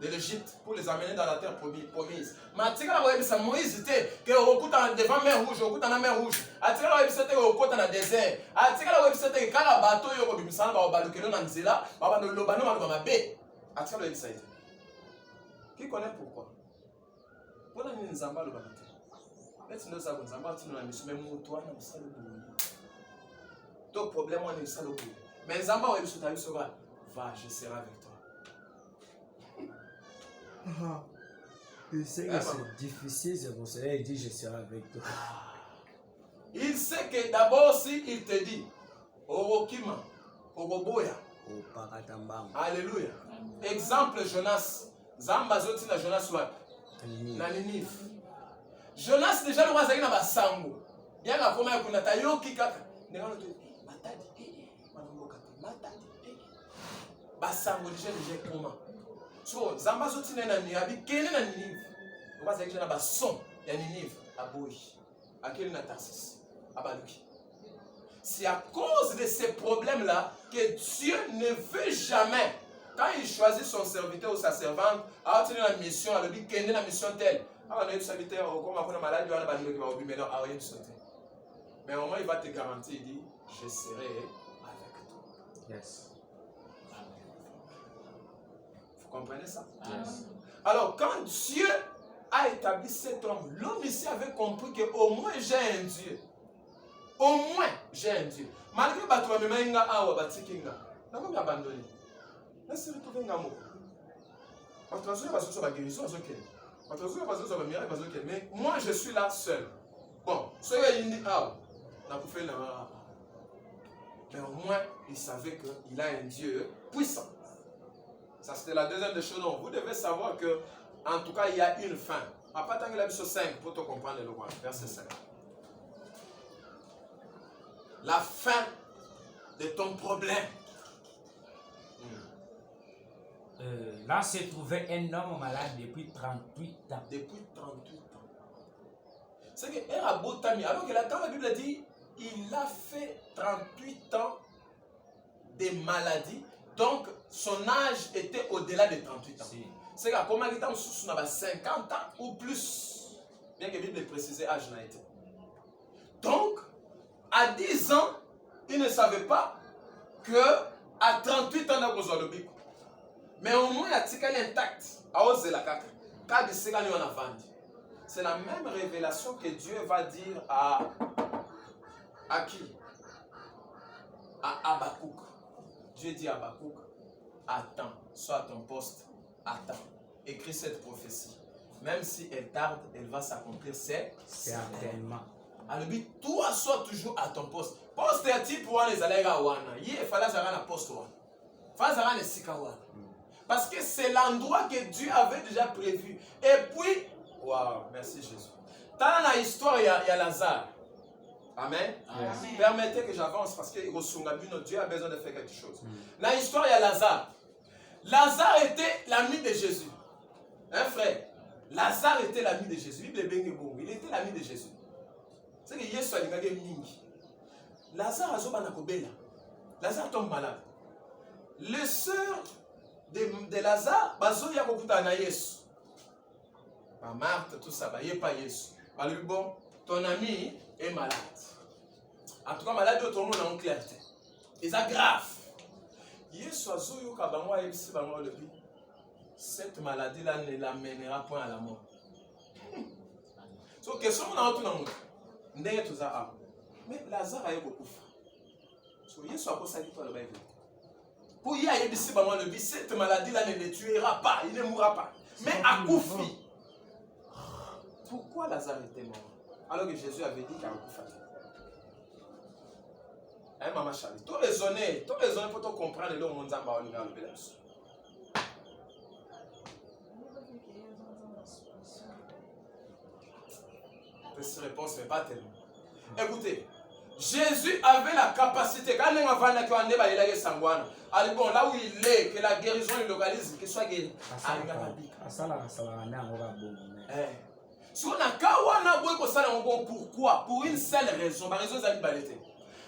de l'Égypte pour les amener dans la terre promise. Mais atikala boye bisa Moïse était que okuta devant mer rouge, okuta na mer rouge. Atikala boye bisa te okuta na désert. Atikala boye bisa te kala bateau yo ko bimisana ba balukelo na nzela, ba ba lobano ma ba mabe. Atikala boye bisa. Qui connaît pourquoi? Pour la Nzamba le bâtiment. Maintenant, nous avons Nzamba, nous avons mis même toi, nous avons mis ton problème, on est ça le bout. Mais Nzamba, on est sur ta vie, va, je serai avec toi.
Il sait que c'est difficile, c'est pour cela qu'il dit je serai avec toi.
Il sait que d'abord, si il te dit, Orokima, Oroboya, Alléluia. Exemple, Jonas. Zamba zoti na Jonas wa na Ninive. Jonas déjà le wazaki na basango. Yanga koma ya kuna tayoki kaka. Ndengano to matadi manongoka matadi. Basango déjà koma. So Zamba zoti na Niabi kene na Ninive. Wazaki na bason ya Ninive aboyi. Akeli na Tarsis. Abaluki. C'est à cause de ces problèmes là que Dieu ne veut jamais. Quand il choisit son serviteur ou sa servante, à tenir la mission, à lui qu'il la mission telle. Ah, on a eu serviteur, comme on a malade, on a pas de mais non, à rien sauter. Mais au moins, il va te garantir, il dit, je serai avec toi.
Yes.
Vous comprenez ça?
Yes.
Alors, quand Dieu a établi cet homme, l'homme ici avait compris qu'au moins j'ai un Dieu. Au moins j'ai un Dieu. Malgré que tu as mis un awa, batikinga, n'a pas abandonné. Laissez retrouver un amour. Mais moi je suis là seul. Bon, mais au moins il savait qu'il a un Dieu puissant. Ça c'était la deuxième des choses. Donc vous devez savoir que en tout cas il y a une fin. À partir de la verset 5 pour te comprendre le roi. Verset 5. La fin de ton problème.
Là se trouvait un homme malade depuis 38 ans.
Depuis 38 ans. C'est que alors que la Bible dit il a fait 38 ans de maladie. Donc son âge était au-delà de 38 ans. Si. C'est que comment il était sous 50 ans ou plus. Bien que la Bible précise l'âge n'a été. Donc à 10 ans, il ne savait pas que à 38 ans, il a besoin de bico. Mais au moins, il a tiré intact. C'est la même révélation que Dieu va dire à qui? À Habakkuk. Dieu dit à Habakkuk, attends, sois à ton poste, attends. Écris cette prophétie. Même si elle tarde, elle va s'accomplir
certainement.
Alors, toi, sois toujours à ton poste. Poste est type pour les alégas wana. Il fallait avoir un poste wana. Fallait avoir un sika wana. Parce que c'est l'endroit que Dieu avait déjà prévu. Et puis, waouh, merci Jésus. Dans l'histoire, il y a Lazare. Amen.
Yes.
Permettez que j'avance parce que Dieu a besoin de faire quelque chose. Dans l'histoire, il y a Lazare. Lazare était l'ami de Jésus. Hein, frère? Lazare était l'ami de Jésus. Il était l'ami de Jésus. C'est que Yesu a dit mingi. Lazare a zoba nakobela. Lazare tombe malade. Les sœurs de Lazare, bazo ya kokuta na Yesu. Ba Marthe, tout ça, ba yepa Yesu. Ba lui bon, ton ami est malade. En tout cas, malade tout le monde en clarté. Et ça grave. Yesu a zoyo ka bango ayebisi bango le bi. Cette maladie là ne l'amènera point à la mort. So question na tout na monde. Ndenge tout ça. Mais Lazare a eu beaucoup. So Yesu a posé toi le Bible. Pour y aller ici, cette maladie-là ne le tuera pas, il ne mourra pas. Mais à Koufi. Pourquoi Lazare était mort? Alors que Jésus avait dit qu'à Koufa. Hein, maman Charlie? Tout raisonner pour te comprendre le monde en bas, on va le Cette réponse n'est pas tellement. Écoutez. Jésus avait la capacité, quand on va allez bon, là où il est, que la guérison il localise, qu'il soit guéri. Pourquoi? Pour une seule raison.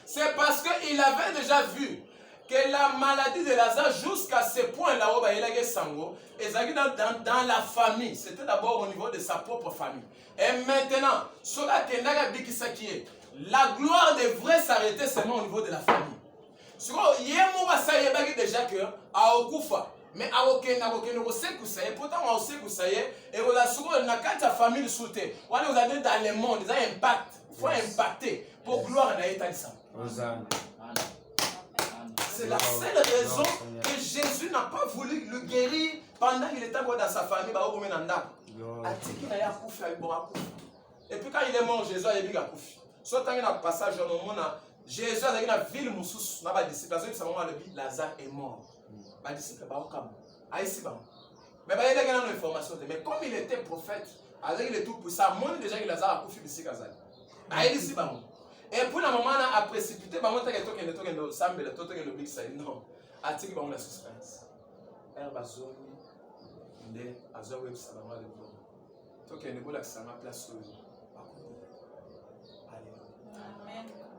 C'est parce qu'il avait déjà vu que la maladie de Lazare, jusqu'à ce point-là, dans la famille, c'était d'abord au niveau de sa propre famille. Et maintenant, la gloire devrait s'arrêter seulement au niveau de la famille. Déjà que à Okufa, mais à pourtant la famille soutient. On est dans le monde, il faut impacter pour gloire à c'est la seule raison que Jésus n'a pas voulu le guérir pendant qu'il était dans sa famille. Et puis quand il est mort, Jésus a dit qu'il soit dans un passage dans le monde, Jésus a dit dans la ville Moussous, dans les disciples, Lazare est mort. Les disciples mais il y a une information. Mais comme il était prophète, il est tout puissant, il déjà que Lazare a couché ici. Et puis la maman a précipité, il a dit non, a dit la suspense. Elle va zoner, elle va zoner, elle va zoner.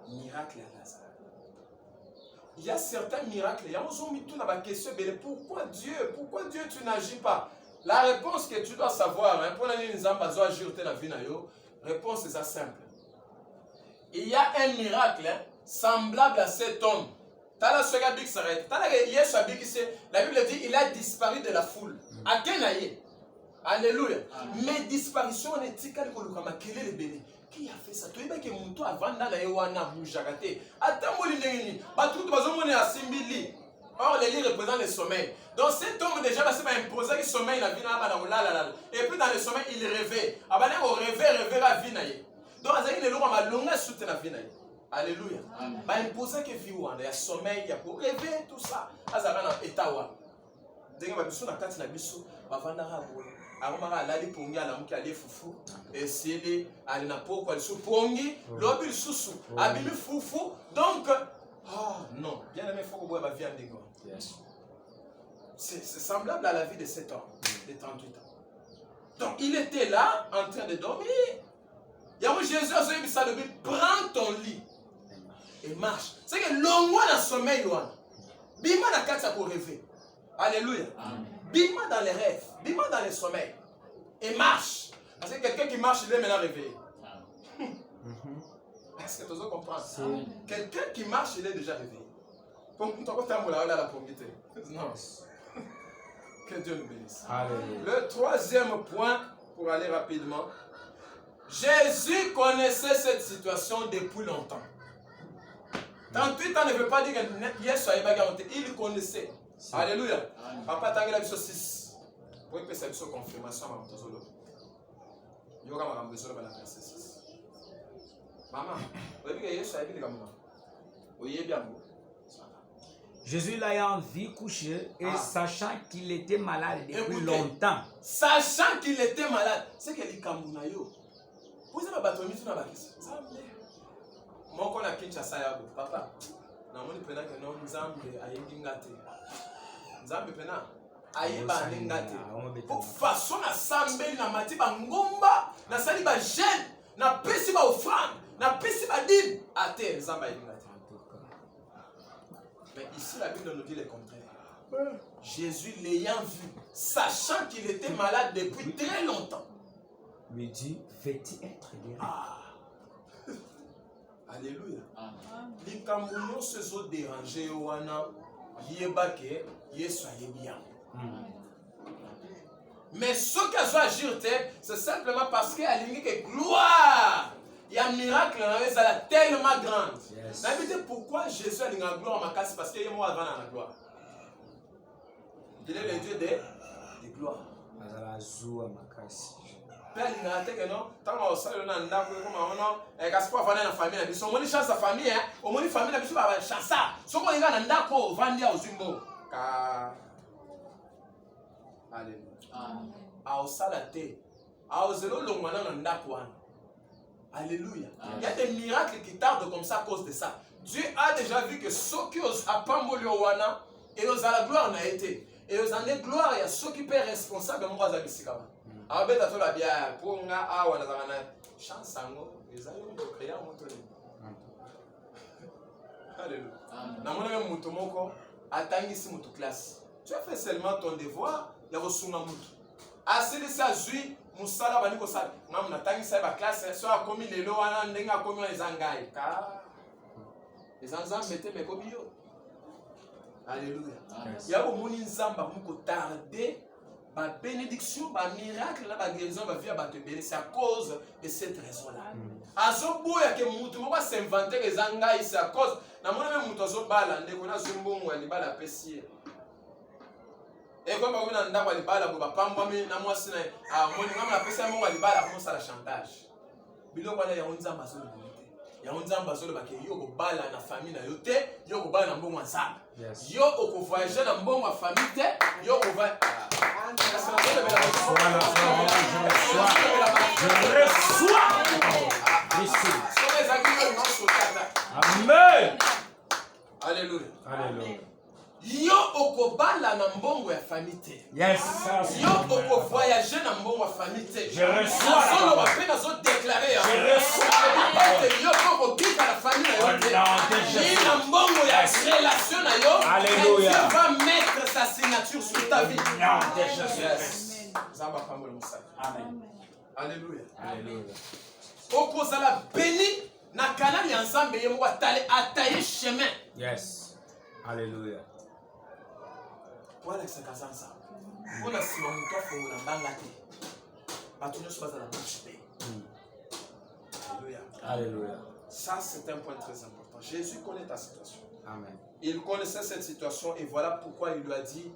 Miracle à Lazare. Il y a certains miracles. Il y a une question. Pourquoi Dieu tu n'agis pas? La réponse que tu dois savoir, pour réponse est simple. Il y a un miracle semblable à cet homme. La Bible dit il a disparu de la foule. À Kenaïe. Alléluia. Mais disparition n'est pas qui a fait ça? Tu sais que mon toit avant d'aller au Anaboujagate. Attends, or, les lits représentent le sommeil. Donc, cet homme déjà va imposer le sommeil. Et puis, dans le sommeil, il rêvait. Il rêvait la vie. Donc, il a longue soutien la vie. Alléluia. Il va imposer que vie. Il y a sommeil, il y a pour rêver, tout ça. Il y a un état. Il y a un état. Arumara alali pongi alamuki ali fufu esili alina poko alisu pongi lobi susu abimi fufu donc non bien aimé faut que vie en dégo. C'est semblable à la vie de cet homme de 38 ans. Donc il était là en train de dormir. Il y a Jésus a dit ça depuis prends ton lit et marche. C'est que l'homme dans le sommeil bima na kata pour rêver. Alléluia. Bima dans les rêves, bima dans les sommeils. Et marche. Parce que quelqu'un qui marche, il est maintenant réveillé. Est-ce que tu comprends? Quelqu'un qui marche, il est déjà réveillé. Non. Que Dieu nous bénisse. Le troisième point, pour aller rapidement. Jésus connaissait cette situation depuis longtemps. 38 ans ne veut pas dire que Yesu a été il connaissait. Alléluia. Papa Tangela Biso 6. Pour que ça soit confirmation à Mantozolo. Il y aura ma besoin de la verset 6. Maman, vous avez vu que Yesu a été comme moi. Vous voyez bien.
Jésus l'ayant vu coucher et sachant qu'il était malade depuis longtemps.
Sachant qu'il était malade, c'est que les Kambunayo. Vous avez battu sur la question. moko na Kinshasa yabo papa namoni pena ke no nzambe ayebi ngate nzambe pena ayeba ngate pour façon na sambeli na mati bangomba na sali ba jeune na pesi ba offrande na pesi ba dîme à terre nzambe ayebi ngate. Mais ici la Bible nous dit le contraire. Jésus l'ayant vu, sachant qu'il était malade depuis très longtemps,
lui dit, veux-tu être guéri?
Alléluia. Likambo nyonso zo déranger wana yeba ke Yesu ayebi yango. Mais ce qu'elle doit agir, c'est simplement parce qu'elle a que gloire. Il y a un miracle, elle est tellement grande. Yes. Pourquoi Jésus a une gloire en casse? Parce qu'il y a moi avant la gloire. Il est le Dieu de gloire. Père, il a dit que non, tant qu'on sait le nom de comment on est casse pas vendre la famille. Ils sont chance la famille, hein. Au moins famille, ils sont pas chance. Ce qu'on y a dans d'accord vendre au Zimbo. Alléluia. À Osalate, à Ozelo Longmana dans d'accord. Alléluia. Il y a des miracles qui tardent comme ça à cause de ça. Dieu a déjà vu que ceux qui ont Pamboliowana et aux à la gloire n'a été. Et aux années gloire, il y a ceux qui sont responsables de moi à Bissikama. Avec la tola bien, pour nga awana zana chance sango, les amis de créer un moto. Alléluia. Na mona même moto moko atangi si moto classe. Tu as fait seulement ton devoir, il y a reçu un moto. Assez de ça zui musala bani ko sala. Ngam na tangi sa ba classe, so a komi lelo wana ndenga komi les angai. Ka les anzam mettez mes kobiyo. Alléluia. Il y a au monde nzamba ko tarder. Ma bénédiction, ma miracle, ma guérison va venir te bénir. C'est à cause de cette raison-là. À ce bout, il y a que Moutou va s'inventer les angaïs. C'est à cause. Na mona même Moutou zo bala, ndeko na zumbo ngwa libala pesier. Et comme on a ndako libala ko ba pamba mi na mwasi na moni ngam na pesa mo libala ko ça la chantage. Bilo bala ya onzamba zo limité. Ya onzamba zo ba ke yo ko bala na famille na yo te, yo ko bala na mbongo nzamba. Yo ko voyager na mbongo wa famille te, yo ko va
Amen.
Alléluia.
Alléluia.
Yo okobala na mbongo ya famille.
Yes.
Yo oko voyager na mbongo ya famille.
Je reçois.
Solo ba pena zo déclarer.
Je reçois.
Yo oko kika la famille yo. Ni na mbongo ya relation na yo.
Alléluia.
Dieu va mettre sa signature sur ta vie.
Non, de Jésus.
Zamba pambo musa.
Amen.
Alléluia.
Alléluia.
Okozala béni na kanani ya Nzambe ye moko ataye chemin.
Yes. Alléluia.
Voilà que c'est Kazanza. On a si on doit faire une bangate. Bato nyonso bazala marche. Alléluia.
Alléluia.
Ça c'est un point très important. Jésus connaît ta situation.
Amen.
Il connaissait cette situation et voilà pourquoi il lui a dit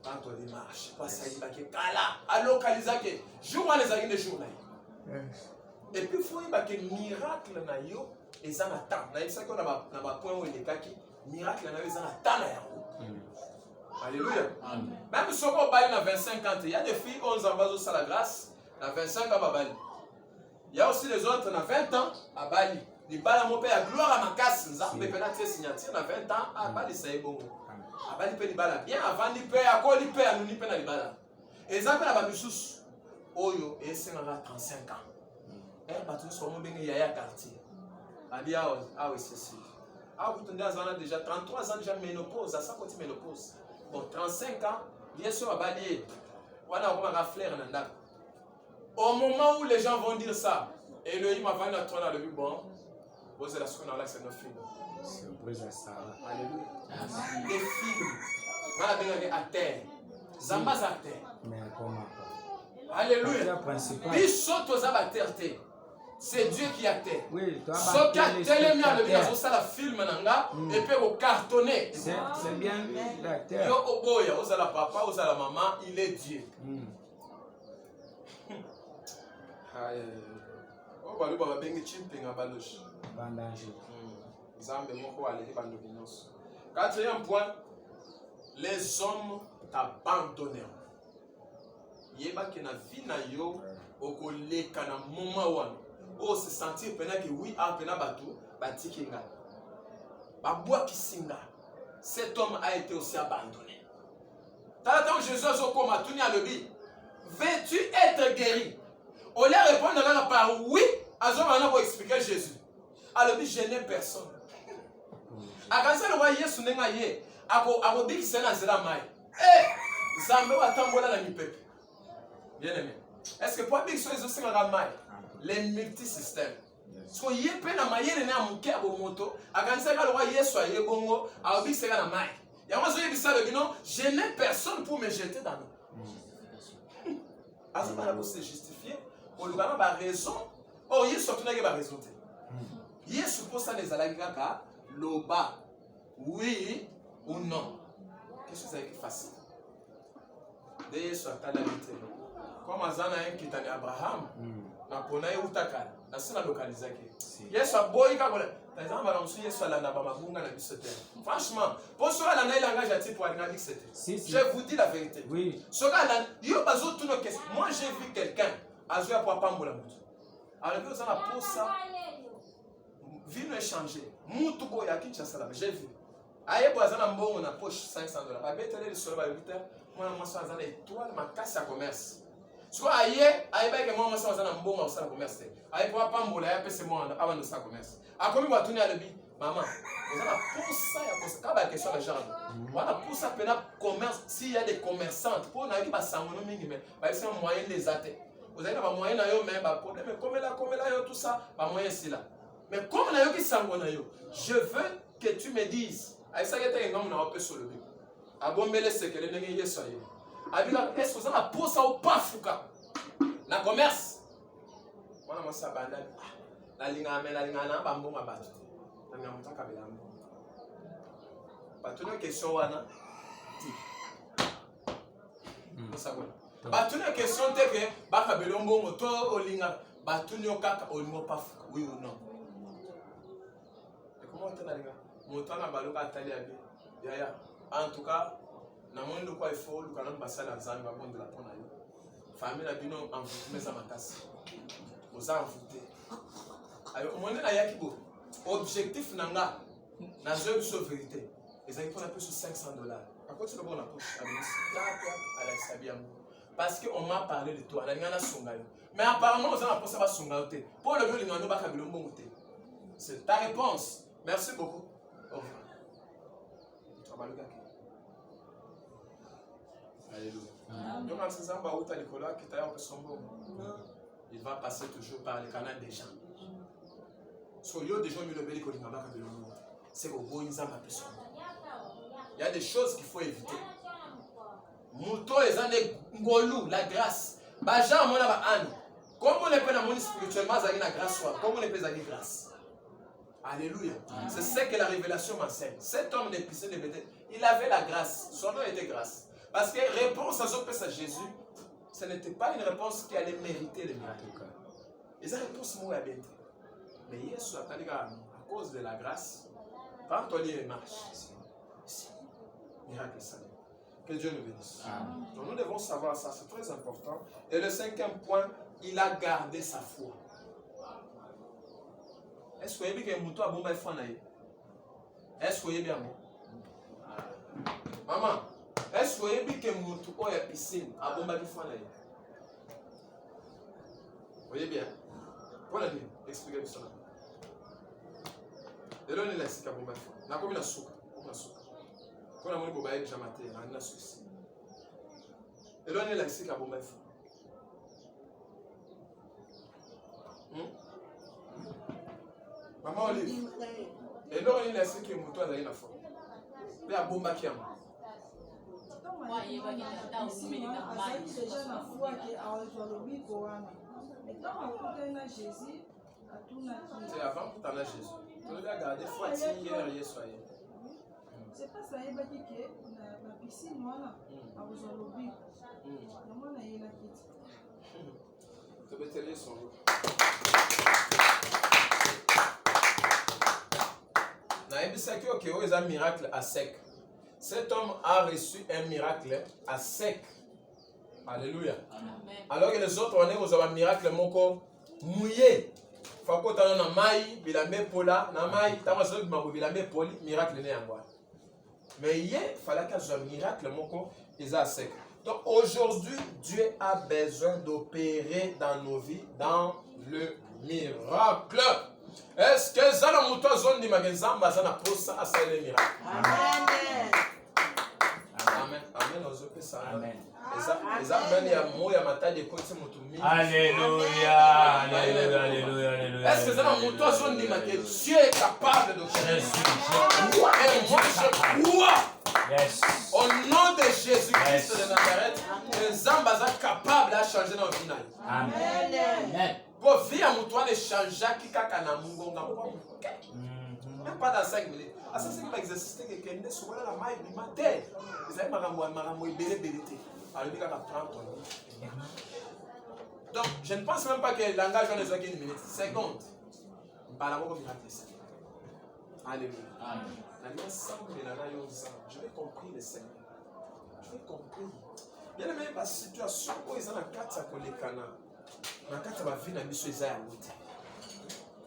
quand on démarche, pas ça il va que kala, allo kalizake. Jour les années de jour là. Et puis il faut que miracle na yo et ça n'attend. Là il sait qu'on a ba point où il est kaki, miracle na yo ça n'attend là. Alléluia. Amen. Même si on va à 25 ans, il y a des filles 11 ans à la grâce, à 25 ans à Bali. Il y a aussi les autres à 20 ans à Bali. Les balles mon père gloire à ma casse, mais pénalité signature à 20 ans à Bali ça est bon. À Bali peut les balles bien avant les pères à quoi les pères nous n'y pas les balles. Et ça fait la babissous. Oyo et c'est dans 35 ans. Et parce que sur mon bien il y a un quartier. Abia ah oui c'est sûr. Ah vous tenez à déjà 33 ans déjà ménopause, à ça continue ménopause. Bon, 35 ans, bien sûr, à Bali, on a un flair. Au moment où les gens vont dire ça, Elohim a vendu à toi dans le but, bon, vous êtes là, c'est nos films. Alléluia. Les films, on a bien à terre. Zambaz à terre.
Mais comment?
Alléluia. Ils sont aux abattés. C'est Dieu qui a terre.
Oui, toi,
ce qui a tellement le bien, c'est la film et puis au cartonné.
C'est bien la terre.
Yo oboya, oza la papa, oza la maman, il est Dieu. Oh balu baba bengi chimping abaloshi.
Bandage.
Zambe moko ale bando binos. Quatrième point, les hommes t'abandonnent. Yeba ke na vie na yo okoleka na moment wana. oh se sentir pendant que oui ah pendant bateau batikinga babwa kisinga cet homme a été aussi abandonné. Tant Jésus a dit comme tout à l'obéi, veux-tu être guéri? On lui répondre par oui, on va expliquer Jésus. Alors je n'ai personne. Quand ça le roi Yesu nenga ye, ako big sena zela mai. Eh, zambe wa tambola na mipepe. Bien aimé. Est-ce que pour big so ezo singa mai? Les multisystèmes. Parce que yé pe na mayele na muke abo moto, akanisa ka le roi Yesu aye bongo, ako big sena na mai. Yama zo yebisa le bino, je n'ai personne pour me jeter dans l'eau. Azo ba pour se justifier, pour le gars ba raison. Oh Yesu tuna ke ba raison te. Yesu pour ça les alaki kaka loba oui ou non. Qu'est-ce que c'est facile? De Yesu atala vite. Comme azana un qui tani Abraham, na pona utakala, na sina localisaki. Yesu aboyi kakola. Par exemple, on sait Yesu ala na ba mabunga na biso te. Franchement, pour cela la na langage ati pour alina dik c'était. Je vous dis la vérité. Oui. Soka la yo bazo tout nos questions. Moi j'ai vu quelqu'un azoya pour pambola mutu. Alors que ça na pour ça vie ne changer. Mutu ko ya Kinshasa là, j'ai vu. Aye boazana mbongo na poche $500. Ba betele le solo ba 8h. Moi moi ça zana étoile ma casse à commerce. Soit aye ba ke moi ça zana mbongo au commerce. Aye pour pambola ya pese moi avant de ça commerce. A komi ba tuni alebi maman. Vous avez pour ça ya pour ça ka ba question de genre. Voilà pour ça pena commerce s'il y a des commerçantes pour na ki ba sangono mingi mais ba c'est un moyen les athées. Vous avez pas moyen na yo même ba problème comme là yo tout ça ba moyen c'est là. Mais comme je veux que tu me dises, est-ce que ça pour ça ou pas fouka? Na commerce. Moi moi ça banda. La linga na bambo ma batu. Na ngamuta kabela mbo. Batu no question wana. Ça bon. Batu no question te que ba kabelo mbo moto olinga batu no kaka olingo pas fouka. Oui ou non? Comment tu as en tout cas, na monde de quoi il faut, le canon basal à Zan va prendre de la pona. Famille la bino en fout, mais ça m'attasse. Vous en foutez. Alors, au moment où yakibo, objectif nanga, na zone de vérité. Les amis qu'on appelle sur $500. Par contre, c'est le bon approche. Parce qu'on m'a parlé de toi. Mais apparemment, vous avez pensé à Songaote. Pour le lieu, il n'y a pas de monter. C'est ta réponse. Merci beaucoup. Au revoir. Alléluia. Il va passer toujours par le canal des gens. C'est il y a des choses qu'il faut éviter. Mouto et ngolou, la grâce. Bajan mona ba anu. Comme on est dans le spirituellement, la grâce soit. Comme on est dans la grâce. Alléluia. C'est ce que la révélation m'enseigne. Cet homme d'épicé de Bethel, il avait la grâce. Son nom était grâce. Parce que réponse à Jésus, ce n'était pas une réponse qui allait mériter le miracle. Les réponses m'ont bien. Mais Yesu a dit à cause de la grâce, quand on lit les marches, miracle salut. Que Dieu nous bénisse. Donc nous devons savoir ça, c'est très important. Et le 5e point, il a gardé sa foi. Est-ce que vous avez bien mouton à bomba fanaï? Est-ce que vous avez bien? Maman, est-ce que vous avez bien mouton à piscine à bomba fanaï? Vous voyez bien? Voilà bien, expliquez-moi ça. Et là, on est là, c'est à bomba fanaï. On a comme une souka. Quand on a bomba fanaï, on a souci. Et là, on est là, c'est à bomba fanaï. Maman Olive. Et là, on est là, c'est que mouton a une fois. Il y a bomba qui a moi. C'est avant que tu en as Jésus. Tu dois garder foi hier et soyez.
C'est pas ça, il va dire que la piscine, voilà, à vous en lobby. Comment on a eu la quitte?
Tu peux te laisser son lot. Un miracle à sec. Cet homme a reçu un miracle à sec. Alléluia. Amen. Alors que les autres, on est aux un miracle mouillé. fakota na mai bilambe pola na mai tama so bimako bilambe poli miracle ne yango. Mais hier fallait qu'il y ait un miracle moko isa sec. Donc aujourd'hui Dieu a besoin d'opérer dans nos vies dans le miracle. Est-ce que ça na muto zone di magenzamba ça na posa à ça le miracle? Amen. Amen. Amen. Amen.
Alléluia, alléluia, alléluia, alléluia.
Est-ce que ça dans mon toit son dit que Dieu est capable de faire? Et moi je crois.
Yes.
Au nom de Jésus-Christ de Nazareth, les hommes sont capables de changer nos vies.
Amen.
Pour vie à mon toit de changer qui kaka na mungonga. Même pas dans 5 minutes. Ah ça c'est comme exercice que quelqu'un soit là la maille du matin. Ils avaient marambo ibélé. Donc, je ne pense même pas que le langage va nous une minute. Seconde. Alléluia. Je vais compris le Seigneur. Je vais compris. Bien aimé, la situation où ils sont dans 4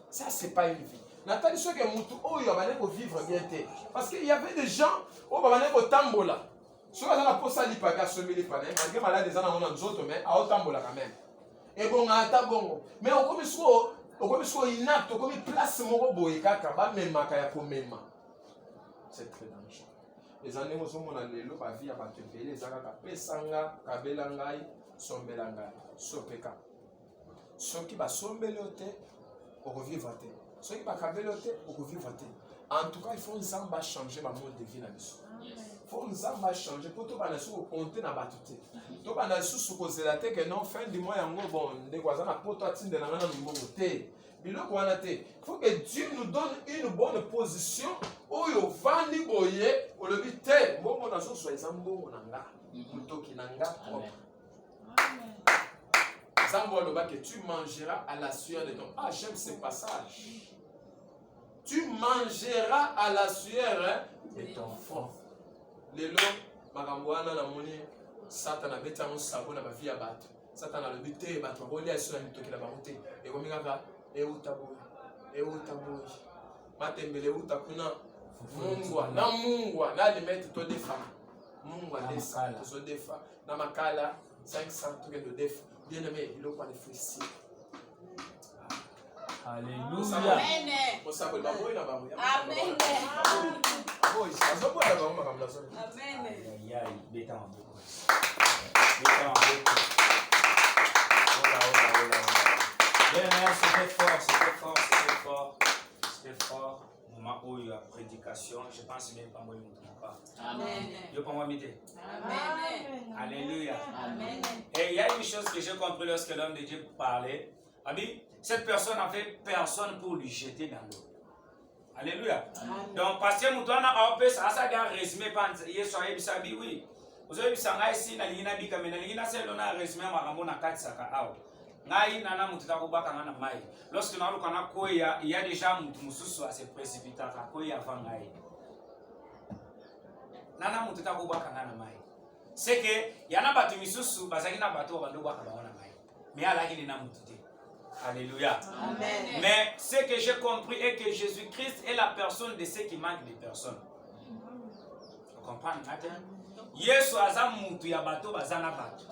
ça, c'est pas une vie. Nathalie, ce que Moutou, oh, il y a vivre bien. Parce qu'il y avait des gens, oh, il y a des tambola. Si on a posé l'hypaga, ce qu'il y a des malades, des gens dans autres, mais à tambola quand même. Et bon, à ta bongo. Mais on comme soit inapte, on comme place mon robot et kaka, même makaya pour même. C'est très dangereux. Les années où on a les lots, la vie a battu les agaka, pesanga, kabelangai, sombelangai, sopeka. Ceux qui va sombelote, on revivre. Ceux qui va kabelote, on revivre. En tout cas, il faut nous en changer ma mode de vie là dessus. Il faut nous en changer pour tout le monde compter dans la batute. Tout le monde sous cause la tête que non fin du mois en bon des voisins à pour toi tinde dans la nouveauté. Il faut que Dieu nous donne une bonne position où il va nous boyer au le but bon on a soit les ambo nanga plutôt qui nanga propre. Zambo le bas que tu mangeras à la sueur de ton. Ah j'aime ce passage. Tu mangeras à la sueur de ton front. Lelo makamboana na moni Satan a beta mon sabon na ba vie abato. Satan a le buté bato boli a sur mitoki la baroté. Et comme ngaka e utaboy. Matembele utakuna mungwa na limite to defa. Mungwa desa to so defa na makala 500 trucs de defa. Bien aimé, il a pas de fruits.
Alléluia.
Amen.
C'était fort. Moment où il y a prédication, je pense même pas moi pas.
Amen.
Je peux moi m'aider.
Amen.
Alléluia.
Amen.
Et il y a une chose que j'ai compris lorsque l'homme de Dieu parlait. Cette personne n'avait personne pour lui jeter dans l'eau. Alléluia. Amen. Donc, parce que nous avons un ça a résumé par Yeshua Bisabi, oui. Vous avez vu ça ici, na lingina bika mena lingina c'est l'on a résumé marambo na kati saka ao. Ngai nana mutita kubaka ngana mai. Lorsque nous allons koya, il y a déjà mususu à se précipiter à koya avant ngai. Nana mutita kubaka ngana mai. C'est que y en a batu misusu bazaki na batu bando baka baona mai. Mais ala ki na mutite. Alléluia. Amen. Mais ce que j'ai compris est que Jésus-Christ est la personne de ceux qui manquent de personnes. Vous comprenez maintenant? Yesu aza mutu ya bato bazana bato.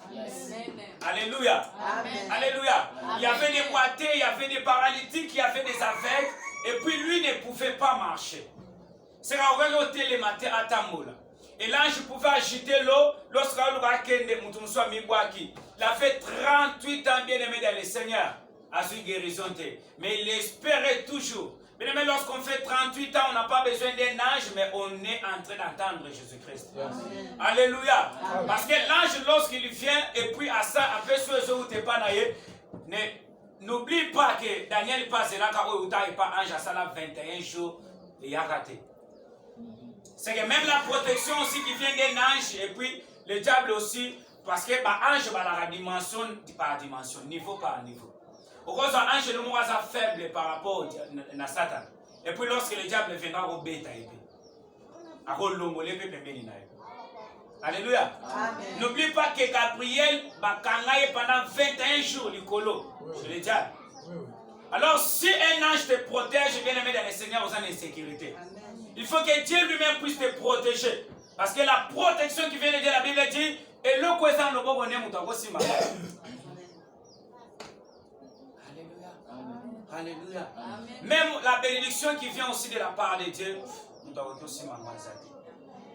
Alléluia. Amen. Alléluia. Amen. Il y avait des boiteux, il y avait des paralytiques, il y avait des aveugles, et puis lui ne pouvait pas marcher. C'est la royauté le matin à Tamoula. Et l'ange pouvait agiter l'eau lorsqu'il a fait 38 ans bien aimé dans le Seigneur à ce guérison. Mais il espérait toujours. Mais lorsqu'on fait 38 ans, on n'a pas besoin d'un ange, mais on est en train d'entendre Jésus-Christ. Alléluia. Amen. Parce que l'ange, lorsqu'il vient, et puis à ça, après ce où tu n'es pas naïe, n'oublie pas que Daniel passe là, quand il n'est pas ange, à ça, là, 21 jours, et il a raté. C'est que même la protection aussi qui vient d'un ange, et puis le diable aussi, parce que l'ange, la dimension, par dimension, niveau par niveau. Au cause d'un ange, le mot est faible par rapport à Satan. Et puis lorsque le diable viendra au bêta, alléluia. N'oublie pas que Gabriel va pendant 21 jours, Nicolo, chez le diable. Alors, si un ange te protège, bien aimé dans le Seigneur, vous êtes en insécurité. Il faut que Dieu lui-même puisse te protéger. Parce que la protection qui vient de Dieu, la Bible dit, et le quoi le bon Alléluia. Même la bénédiction qui vient aussi de la part de Dieu, nous avons aussi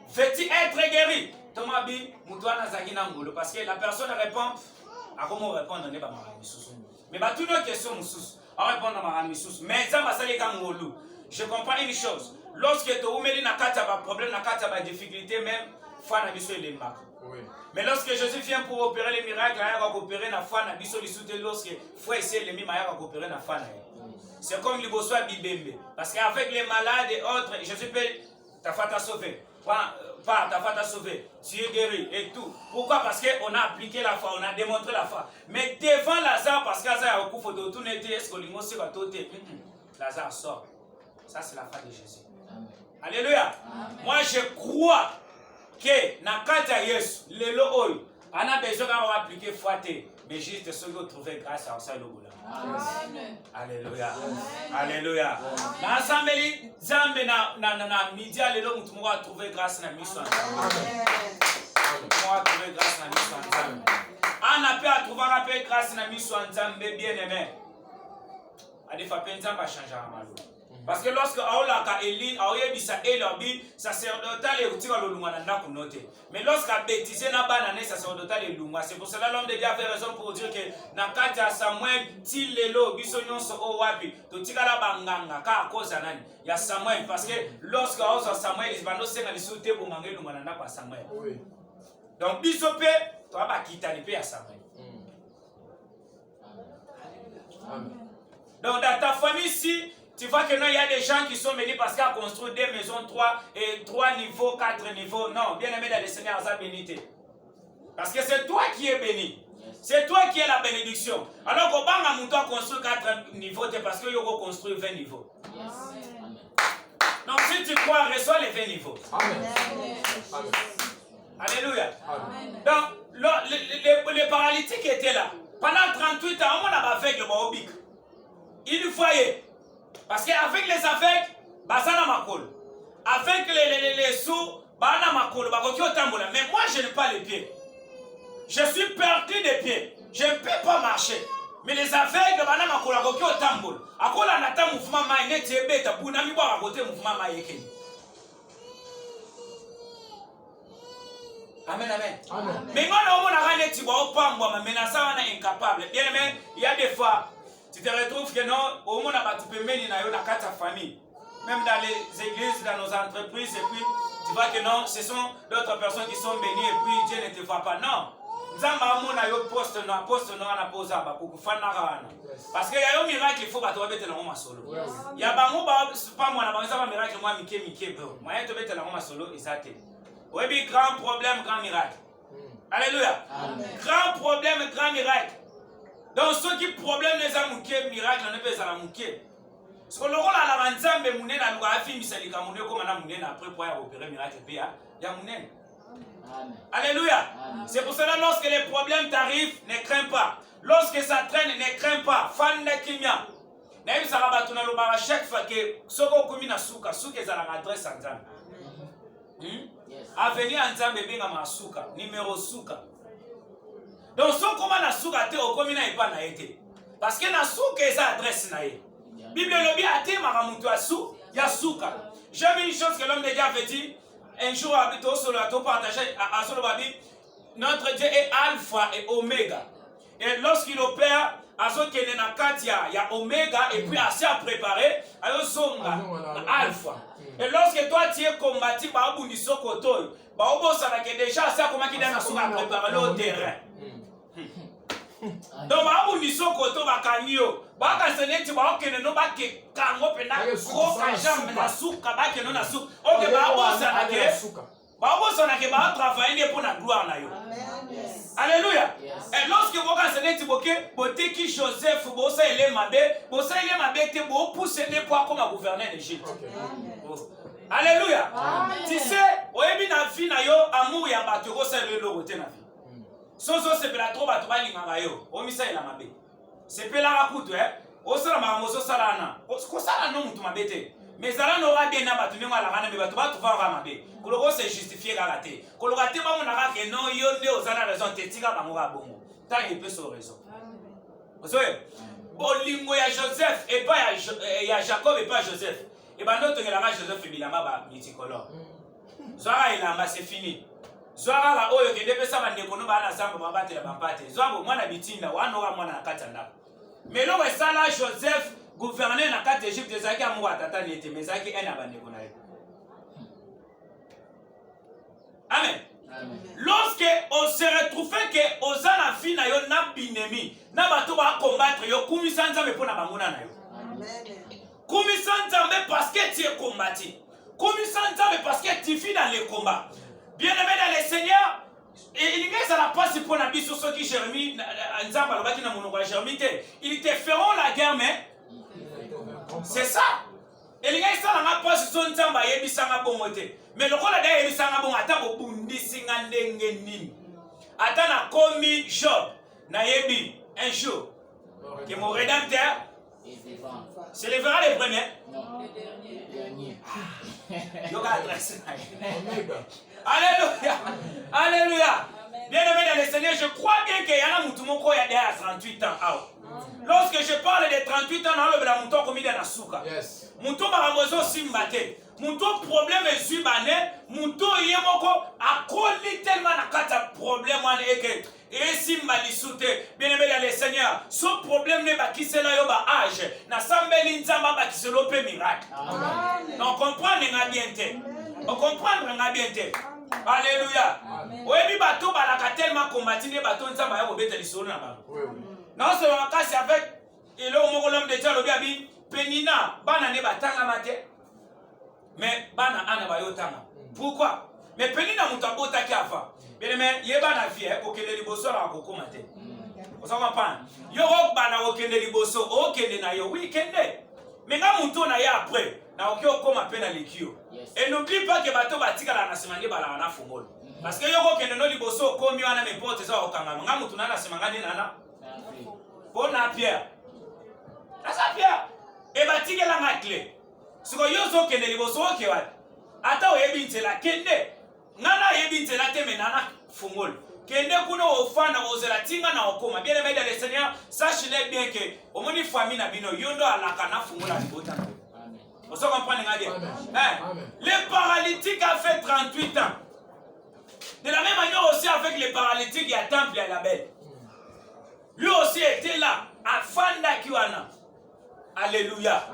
veux-tu être guéri? Parce que la personne répond, à comment répondre, on n'est pas marre. Mais toutes nos questions, on répond à marre. Mais ça va s'aller comme Molu. Je comprends une chose. Lorsque tu as un problème, une difficulté, même, mais lorsque Jésus vient pour opérer les miracles, il va opérer la foi, lorsque frère ici, l'ennemi va opérer la foi. C'est comme le bossois Bibembe. Parce qu'avec les malades et autres, Jésus peut ta foi t'a sauvé. Pas ta foi t'a sauvé. Tu es guéri et tout. Pourquoi? Parce qu'on a appliqué la foi, on a démontré la foi. Mais devant Lazare, parce que Lazare a beaucoup de tout n'était, est-ce que l'immense va t'ôter? Lazare sort. Ça, c'est la foi de Jésus. Amen. Alléluia. Amen. Moi, je crois que dans le cas de Jésus, on a besoin d'appliquer foi. Mais juste ceux qui ont trouvé grâce à ça, le boulot. Alléluia. Alléluia. Dans l'ensemble, Zambé na média, les gens qui ont trouvé grâce à la mission. On a trouvé grâce à la mission. On a pu trouver grâce à la mission bien aimé. A des fois, Penzamba va changer à malo. Parce que lorsque Aolaka Eli, Aoyebisa Elobi, sacerdotal et Utira Lungana noté. Mais lorsqu'à bêtisé n'a pas nané sacerdotal et Lunga, c'est pour cela l'homme de Dieu avait raison pour dire que Nakata Samuel, Tilelo, Bisognon so Owabi, Totikala Banganga, Ka Kozanani, il y a Samuel, parce que lorsque Samuel, il va nous faire les sauter pour manger le manana par Samuel. Donc, Bisopé, tu vas pas quitter les pays à Samuel. Donc, dans ta famille ici, tu vois que non, il y a des gens qui sont bénis parce qu'ils ont construit des maisons 3 niveaux, 4 niveaux. Non, bien aimé dans le Seigneur, ça bénité. Parce que c'est toi qui es béni. C'est toi qui es la bénédiction. Alors qu'au bang à montant construit 4 niveaux, c'est parce qu'il a construit 20 niveaux. Donc si tu crois, reçois les 20 niveaux. Amen. Alléluia. Amen. Donc, les paralytiques étaient là. Pendant 38 ans, on a fait le baobic. Il voyait. Parce qu'avec les aveugles, basana makol. Avec les sourds, bana makol, mais moi je n'ai pas les pieds. Je suis perdu des pieds. Je ne peux pas marcher. Mais les aveugles, bana makol, akoki otambol. Akola nata mouvement maïne tiebeta, bunami bo akote mouvement maïke. Amen, amen. Mais moi, on a gagné tibo opambo, mais na ça on est incapable. Bien aimé, il y a des fois. Tu te retrouves que non, au moins tu peux mener dans ta famille, même dans les églises, dans nos entreprises, et puis tu vois que non, ce sont d'autres personnes qui sont bénies et puis Dieu ne te voit pas. Non. Parce qu'il y a un miracle, il faut que tu aies un solo. Il y a un miracle, moi, tu aies un solo, oui, grand problème, grand miracle. Alléluia. Grand problème, grand miracle. Donc, ceux qui problème les amouqués, miracle, ne peut pas amouquer. Parce que le rôle à la manzambe, mouné na loi affi, misali kamouné comme on a mouné après pour opérer miracle, il y a mouné. Alléluia. C'est pour cela lorsque les problèmes t'arrivent, ne crains pas. Lorsque ça traîne, ne crains pas. Fan de kimia. N'aime ça rabattu na loba à chaque fois que soko komi na suka, suka est à la adresse en zam. Avenir en zam bébé na masuka, numéro suka. Donc, si on commence à souka, on commence à pas été. Parce que na souka, c'est adresse na ye. Bible le bien a été maramuto à sou, il y a souka. J'ai vu une chose que l'homme de Dieu avait dit. Un jour, habito sur la tour partagé à Solobabi. Notre Dieu est alpha et oméga. Et lorsqu'il opère, à ce qu'il y a il y a oméga et puis assez à préparer, à zonga, alpha. Et lorsque toi tu es combattu, bah au bout du sokoto, bah au bout ça va que déjà ça comment qu'il y a à préparer le terrain. Donc, on dit que va canio. Ba ka seneti ba okene no ba ke kango pena ko ka jambe na suka ba ke no na suka. OK ba bosa na ke. Ba bosa na ke ba travailler pour la gloire na yo. Alléluia. Et lorsque vous ka seneti boke boteki Joseph bosa ele mabe te bo pousser des poids comme gouverneur d'Égypte. Alléluia. Tu sais, oyebi na vie na yo amour ya bato ko sa le lokote na vie. Soso c'est la trop bato ba linganga yo. Omisa ela mabe. C'est pas la raconte, hein. osala makambo salana kosala no mutu mabe te mais zala n'aura bien na bato ndenge alakana me bato batuvaka mabe koloko se justifie kaka te koloka te bamonaka ke non yo nde oza na raison te tika bango ka bongo ntango epesa o raison ozoye bolingo ya Joseph epa ya Jacob epa Joseph ebanda otongelaka Joseph bilamba ba multicolore zwaka elamba c'est fini zwaka oyo kende pesa bandeko no bana zamba babatela bampate zwabo mwana bitinda wanoka mwana na kati ya ndako mais loko esala Joseph gouverner na kati Égypte ezalaki amour atata nete mais ezalaki ene ya bandeko na ye. Amen. Lorsque on se retrouvait que oza na vie na yo na binemi na bato ba combattre yo kumisa nzambe pona banguna na yo. Kumisa nzambe parce que tu es combattu. Kumisa nzambe parce que tu vis dans les combats. Bien-aimé dans le Seigneur, il y a la passe pour la biso qui Jérémie nzambe alobaki na monoko ya Jérémie te. Ils te feront la guerre mais c'est ça. Et les gars ils sont na passe son nzambe yebisanga bongote. Mais le rôle d'ailleurs yebisanga bon ata bobundisi nga ndenge nini. Ata na komi Job na yebi un jour que mon rédempteur se lèvera les premiers.
Non, les derniers.
Alléluia. Alléluia. Bien-aimé dans le Seigneur, je crois bien qu'il y a un mouton qui a derrière 38 ans. Lorsque je parle de 38 ans, on a un mouton comme il est dans la souka. Mouton baramozo simbate. Mouton problème est subane. Mouton yemoko a collé tellement na kata problème on est que et simbali soute. Bien-aimé dans le Seigneur, ce problème n'est pas qui c'est là yoba âge. Na sambeli nzamba ba qui se lope miracle. On comprend bien te. On comprend bien te. Alléluia. Oui, bateau balaka tellement combattu les bateaux nzamba ya obeta lisolo na ba. Non seulement quand c'est avec et là au l'homme de Dieu le biabi penina bana ne batanga mate. Mais bana ana ba yotanga. Pourquoi? Mais penina mutabota ki afa. Bien mais yeba na vie okende liboso la kokoma te. Vous comprenez? Yo rok bana okende liboso okende na yo weekend. Mais nga muto na ya après na okyo koma pena likio. Et n'oublie pas que bateau batika la nasemanga bala na fungolo. Parce que yo okende no liboso komi wana me porte za okanga nga muto na nasemanga ni nana. Bon à Pierre. Asa Pierre. Et batika la clé. Siko yo zo kende liboso okewa. Ata oyebi ntela kende. Ngana yebi ntela te menana fungolo. Kende kuno ofana ozela tinga na okoma. Bien aimé dans le Seigneur, sachez bien que au moni famille na bino yondo alaka na fungola libota. Vous comprenez bien? Le paralytique a fait 38 ans. De la même manière aussi avec les paralytiques, il y a temple et la belle. Lui aussi était là, à Fanda Kiwana. Alléluia.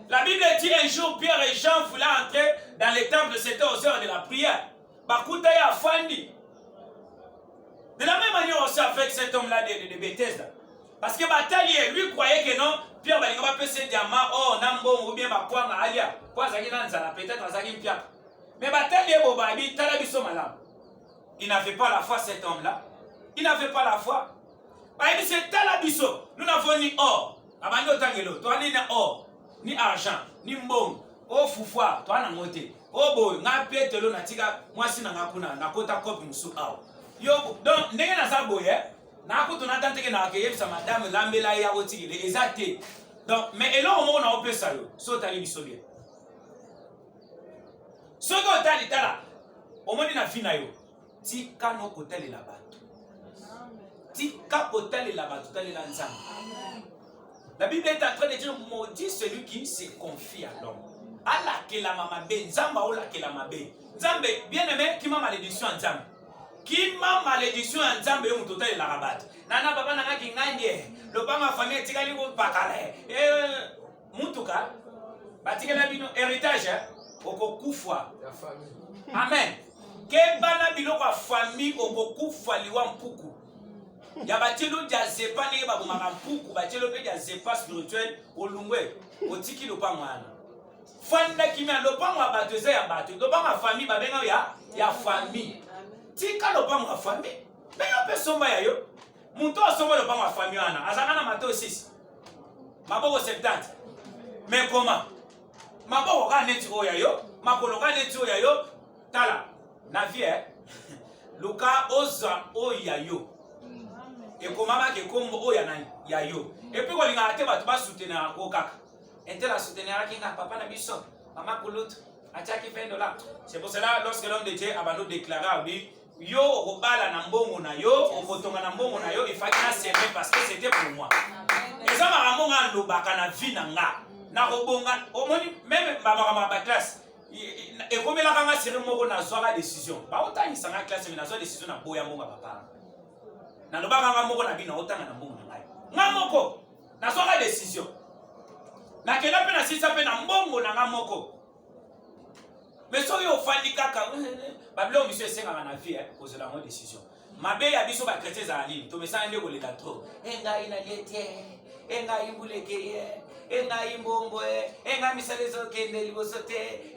La Bible dit un jour, Pierre et Jean voulaient entrer dans les temples, c'était aux heures de la prière. Bakuta ya Fandi. De la même manière aussi avec cet homme-là de Bethesda. Parce que Batalier, lui croyait que non, Pierre va pas passer diamant, oh, Nambo, ou bien Bakwanga, Alia. Quoi, ça peut-être à Zagin Pierre. Mais Batalier, Bobabi, Talabiso Malam. Il n'avait pas la foi, cet homme-là. Il n'avait pas la foi. Il dit, c'est Talabiso. Nous n'avons ni or. Abando Tangelo, toi ni or, ni argent, ni mbong. Oh, Foufoua, toi na moté. Oh, boy, n'a pas de l'eau, n'a tika, moi si n'a pas n'a kota kopi msou ao. Yo, donc, n'est-ce pas ça, boy, na ko tona tante ke na ke yebisa madame lambela ya otiki les exacté donc mais elo mo na opesa yo so tali biso bien so ko tali tala omoni na fina yo tika no ko tali la bato tika ko tali la bato tali la nzambe. La Bible est en train de dire maudit celui qui se confie à l'homme ala ke la mama be nzamba ola ke la mabe nzambe bien aimé qui m'a malédiction nzambe qui m'a malédiction en Zambé ou total la rabat. Nana papa nana ki ngandie. Le pas ma famille tikali ko pakale. Mutuka. Batikala bino héritage oko kufwa. La famille. Amen. Ke bana bino kwa famille oko kufwa liwa mpuku. Ya batelo dia zepa ne ba bumaka mpuku, batelo pe dia zepa spirituel olungwe. Otiki lo pa mwana. Fanda kimia lo pa mwa bateze ya batu. Lo pa ma famille ba benga ya famille. Tika lo pa mwa famille. Mais on peut somba ya yo. Muto somba lo pa mwa famille ana. Azakana mato 6. Maboko 70. Mais comment? Maboko ka neti oya yo. Makolo ka neti oya yo. Tala. Na vie Luka oza oya yo. Et comment que comme oya nani ya yo. Et puis quand il a été ba soutenir ko kaka. Intel a soutenir kinga papa na biso, maman Koulout, ataki $20. C'est pour cela lorsque l'homme de Dieu a déclaré oui, yo obala na mbongo na yo, okotonga na mbongo na yo, il fallait na s'aimer parce que c'était pour moi. Et ça m'a ramonga lobaka na vie na nga. Na robonga, omoni même ba classe. Et comme la kanga sere moko na zoa décision. Ba otani sanga classe mais na zoa décision na boya mbongo papa. Na lobaka nga moko na bina otanga na mbongo na ngai. Nga moko na zoa décision. Na kena pe na sisa pe na mbongo na nga moko. Mais so yo fandi kaka bablo monsieur senga na vie cause la mo décision. Mabe ya biso ba chrétien za nini to mesa ndeko le trop. Enga ina liete, enga imbuleke, enga imbongo, enga misalezo kende libosote.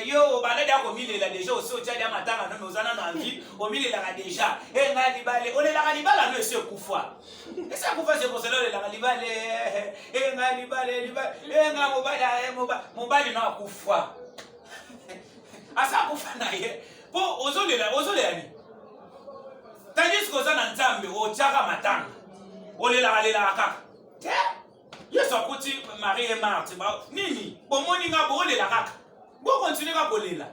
Yo balada ko milela déjà aussi otia dia matanga no ozana na vie, o milela déjà. Enga libale, ole la libala no se kufa. Et ça kufa c'est pour cela la libale, enga libale, enga mobali na kufa. Asa kufana ye po ozolela ni tandis que ça na nzambe o tshaka matanga olela kaka te yeso akuti Marie et Marthe ba nini bomoni nga bo olela kaka bo continuer ka kolela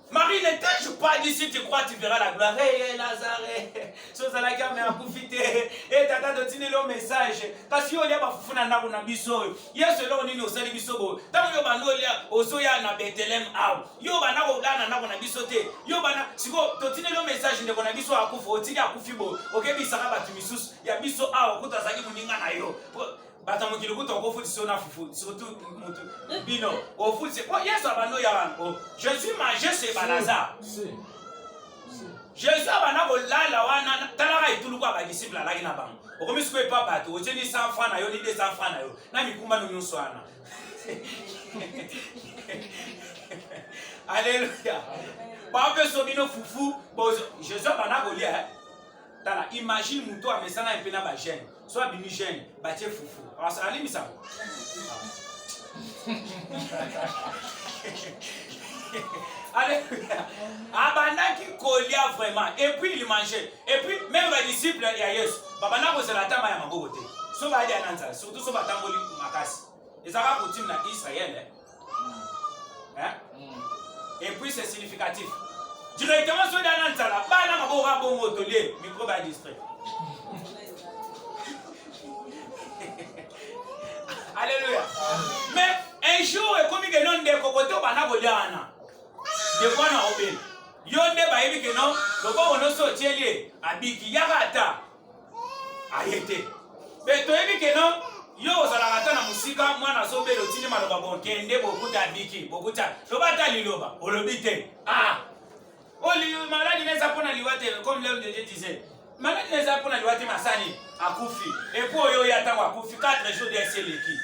Marie ne t'ai pas dit si tu crois tu verras la gloire. Hey Lazare, so ça la caméra profiter et tata de tiner le message parce que on y a pas fufuna na kuna biso. Yeso lo nini osali biso bo. Tango yo bando lia ozoya na Bethlehem aw. Yo bana ko dana na kuna biso te. Yo bana siko to tiner le message ndeko na biso akufa otiki akufi bo. Okebisa ka batu misusu ya biso aw kutazaki muninga na yo. Bata mokili kuta okofuti sona fufu surtout mutu bino ofuti ko yeso abano ya wango Jésus mangeait ses Lazare Jésus abana ko lala wana talaka itulu kwa ba disciple alaki na bango okomisi ko epa bato oteni 100 francs na yo ni 200 francs na yo na mikumba no nyonso wana Alléluia ba pe so bino fufu bo Jésus abana ko lia tala imagine muto amesana epena ba jeune soit bini jeune batie fufu allez ça Alléluia abandaki kolia vraiment et puis il mangeait et puis même les disciples ya Yesu babana ko sala tama ya maboko te so ba dia nanza surtout so batamboli makasi ezaka coutume na Israël et puis c'est significatif directement so dia nanza la bana maboko bongo tolie micro ba distrait. Alléluia. Mais un jour, comme il y a des cocottes, on a volé un de quoi on a obéi. Yonde ba ebi que non, le bon on a sorti abiki yarata. Ayete. Mais toi ebi que non, yo osalakata na musika mwana sobe le tini maloba bon kende beaucoup d'abiki, beaucoup ta. Loba liloba, olobite. Ah. Oli maladi neza pona liwate comme l'homme de Dieu disait. Maladi neza pona liwate masani akufi. Et pour yo yata akufi 4 jours de seleki.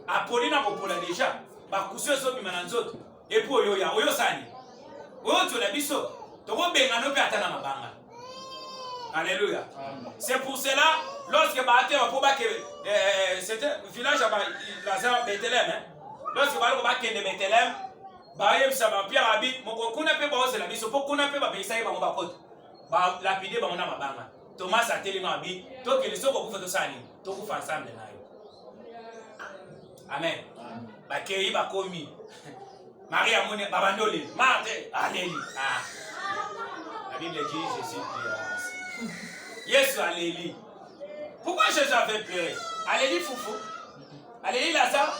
Apolina kopola déjà. Ba kusio so bimana nzoto. Et pour yo ya oyo sani. Oyo to la biso. To go benga no pe atana mabanga. Alléluia. C'est pour cela lorsque baate wa ba que c'était village à Lazare Bethlehem. Lorsque ba kende Bethlehem, ba yem sa ba Pierre abi moko kuna pe ba o la biso po kuna pe ba be sai ba mo ba kote. Ba lapide ba mona mabanga. Thomas a tellement abi to ke lisoko ku fa to sani to ku fa ensemble na yo. Amen. Ba kei ba komi. Maria mone babandole Marthe Aléli. Ah. La Bible dit Jésus pleura. Yesu Aléli. Pourquoi Jésus avait pleuré? Aléli foufou. Aléli Lazare.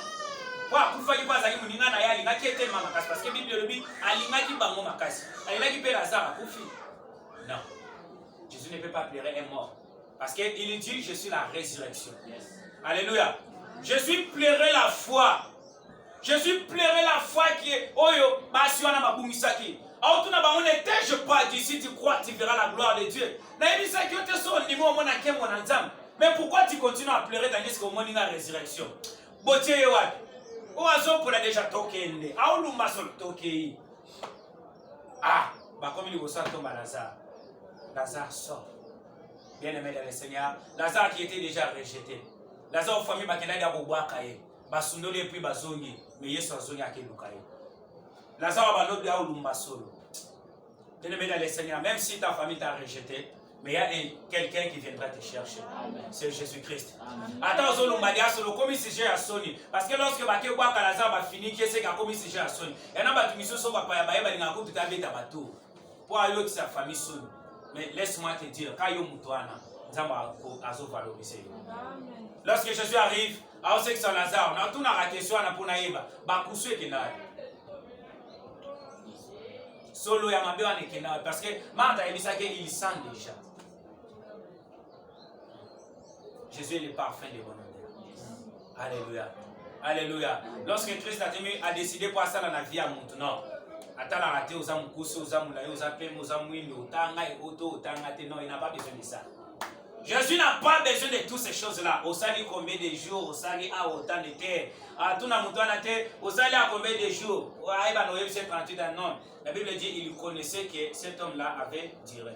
Wa kufa ki pas aki muninga na yali ngaki tellement makasi parce que Bible le dit alingaki bango makasi. Alingaki pe Lazare akufi. Non. Jésus ne peut pas pleurer un mort. Parce qu'il dit, je suis la résurrection. Yes. Alléluia. Je suis pleuré la foi. Je suis pleuré la foi qui est. Oyo, basiwana mabumisaki. Autuna ba on était, je pas dit, si tu crois, tu verras la gloire de Dieu. Naïbisa qui était son niveau, mon akem, mon anzam. Mais pourquoi tu continues à pleurer tandis qu'au moment de la résurrection? Botier Yowad. Oazo pour la déjà tokende. Aoulumba sol tokei. Ah, bah comme il vous sent tomber Lazare. Lazare sort. Bien-aimé dans le Seigneur, Lazare qui était déjà rejeté. Lazare au famille bakenda ya boboa kaye. Basundole puis bazongi, mais Yesu azongi akelukaye. Lazare abalobi a olumba solo. Bien-aimé dans le Seigneur, même si ta famille t'a rejeté, Mais il y a quelqu'un qui viendra te chercher. C'est Jésus-Christ. Attends, comme sujet à Sony. Parce que lorsque Baké Bois Kalazar va finir, qui est comme sujet à Sony. Il y a une mission sur pour aller sa famille Sony. Mais laisse-moi te dire, quand il y a lorsque Jésus arrive, à Osek Saint Lazare, on a tout raté sur la Punaïba. Bakousou qui n'a solo ya mabe wana ekena parce que manda ebisaki il sent déjà. Jésus est le parfum de bonheur. Alléluia. Alléluia. Lorsque Christ a décidé pour ça dans la vie à maintenant, attends la raté aux âmes coussées, aux âmes laïques, aux âmes pèmes, aux âmes ouïnes, aux tanga et auto, aux tanga, non, il n'a pas besoin de ça. Jésus n'a pas besoin de toutes ces choses-là. Au sali combien de jours, au sali a autant de terre. À tout le monde, au sali a combien de jours. Non. La Bible dit il connaissait que cet homme-là avait duré.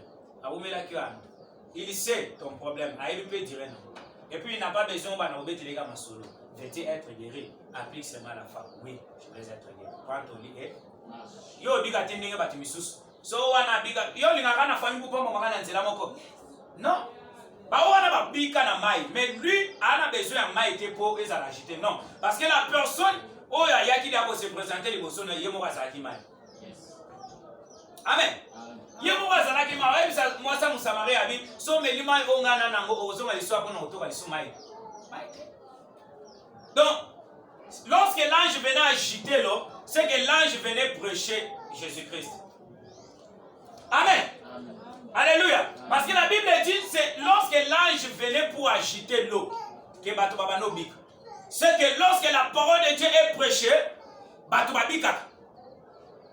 Il sait ton problème. Il peut dire non. Et puis il n'a pas besoin de les gars solo. Veux-tu être guéri? Applique seulement la femme. Oui, je vais être guéri. Prends ton lit et yo biga tendinga batimisus. So wana biga yo lingaka na famille pour pas na nzela moko. Non. Mais lui, a besoin de maïté pour les agiter. Non. Parce que la personne, oh, il y a qui doit se présenter les personnes, il y a mon Zalaki Maï. Amen. Il y a mon Zalaki Maï. Moi, ça, mon Samaria habite. So, mais l'imam, on a un ango, on a l'histoire pour nous autour, ils sont Maï. Donc, lorsque l'ange venait agiter l'eau, c'est que l'ange venait prêcher Jésus-Christ. Amen. Alléluia. Parce que la Bible dit, c'est lorsque l'ange venait pour agiter l'eau, que Batou Babano Bik. C'est que lorsque la parole de Dieu est prêchée, Batou Babika.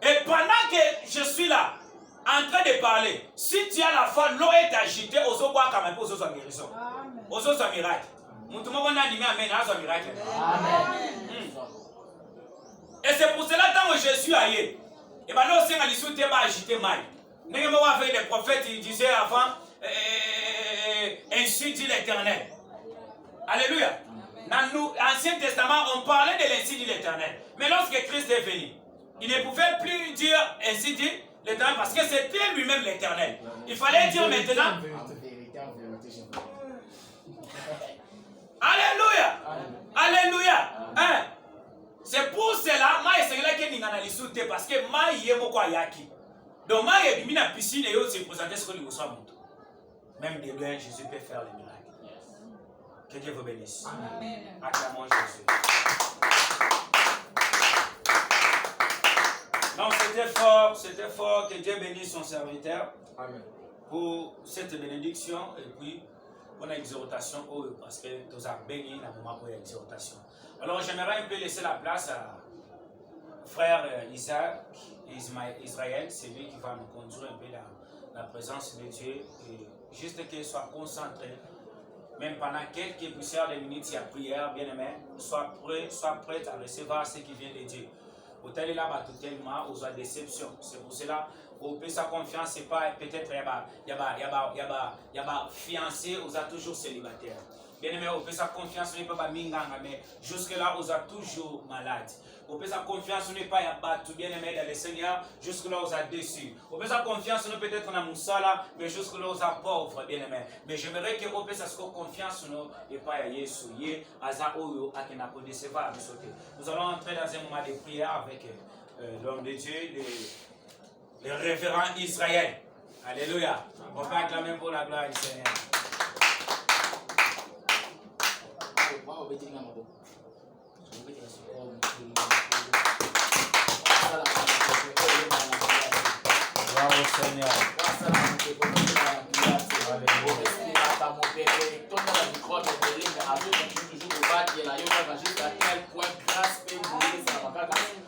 Et pendant que je suis là, en train de parler, si tu as la foi, l'eau est agitée, aux autres bois comme un peu aux autres guérissons. Aux autres miracles. Mon tout le monde a dit, amen, aux miracles. Et c'est pour cela, tant que je suis allé, et bien là, c'est à l'issue, tu vas agiter mal. Avec les prophètes, ils disaient avant, ainsi dit l'Éternel. Alléluia. Dans l'Ancien Testament, on parlait de l'ainsi dit l'Éternel. Mais lorsque Christ est venu, il ne pouvait plus dire ainsi dit l'Éternel parce que c'était lui-même l'Éternel. Il fallait dire maintenant. Alléluia. Alléluia. Hein? C'est pour cela, moi, c'est là que nous analysons parce que moi, il y a beaucoup de yaki. Donc, moi, il y a une piscine et se présenter ce que nous sommes. Même de loin, Jésus peut faire les miracles. Que Dieu vous bénisse. Acclamons Jésus. Donc, c'était fort. Que Dieu bénisse son serviteur. Amen. Pour cette bénédiction et puis pour l'exhortation, parce que nous avons béni dans le moment pour l'exhortation. Alors, j'aimerais un peu laisser la place à frère Isaac, Israël, c'est lui qui va nous conduire un peu dans la présence de Dieu. Et juste qu'il soit concentré, même pendant quelques poussières de minutes, il y a prière, bien aimé, sois prêt à recevoir ce qui vient de Dieu. Au tel là, tellement aux déception. C'est pour cela qu'on peut sa confiance, c'est pas peut-être il y a fiancé, on a toujours célibataire. Bien aimé, on peut sa confiance, on n'est pas minganga, mais jusque-là, on a toujours malade. On peut sa confiance, on n'est pas battu, bien aimé dans le Seigneur, jusque-là, on a déçu. On peut sa confiance, on est peut-être dans Moussala, mais jusque-là, on a pauvre, bien aimé. Mais j'aimerais que on peut sa confiance, on n'est pas à Yesu, à Oyo, à Kenako, de se voir, nous allons entrer dans un moment de prière avec l'homme de Dieu, le révérend Israël. Alléluia. On va acclamer pour la gloire du Seigneur. Gloire au Seigneur.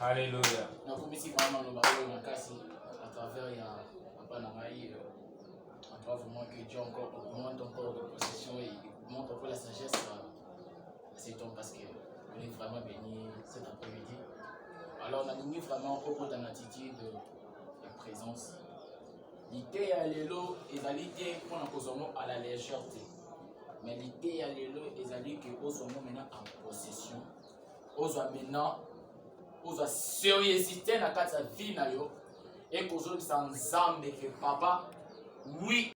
Alléluia.
Vraiment que Dieu encore augmente encore de possession et montre encore la sagesse à cet homme parce qu'on est vraiment béni cet après-midi. Alors on a mis vraiment beaucoup dans l'attitude de présence. L'idée à l'élo, ils allaient dire qu'on a posé à la légèreté. Mais l'idée à l'élo, ils allaient que nous sommes maintenant en possession. Nous sommes maintenant, nous sommes sérieuxité dans la vie et que nous sommes ensemble que papa, oui.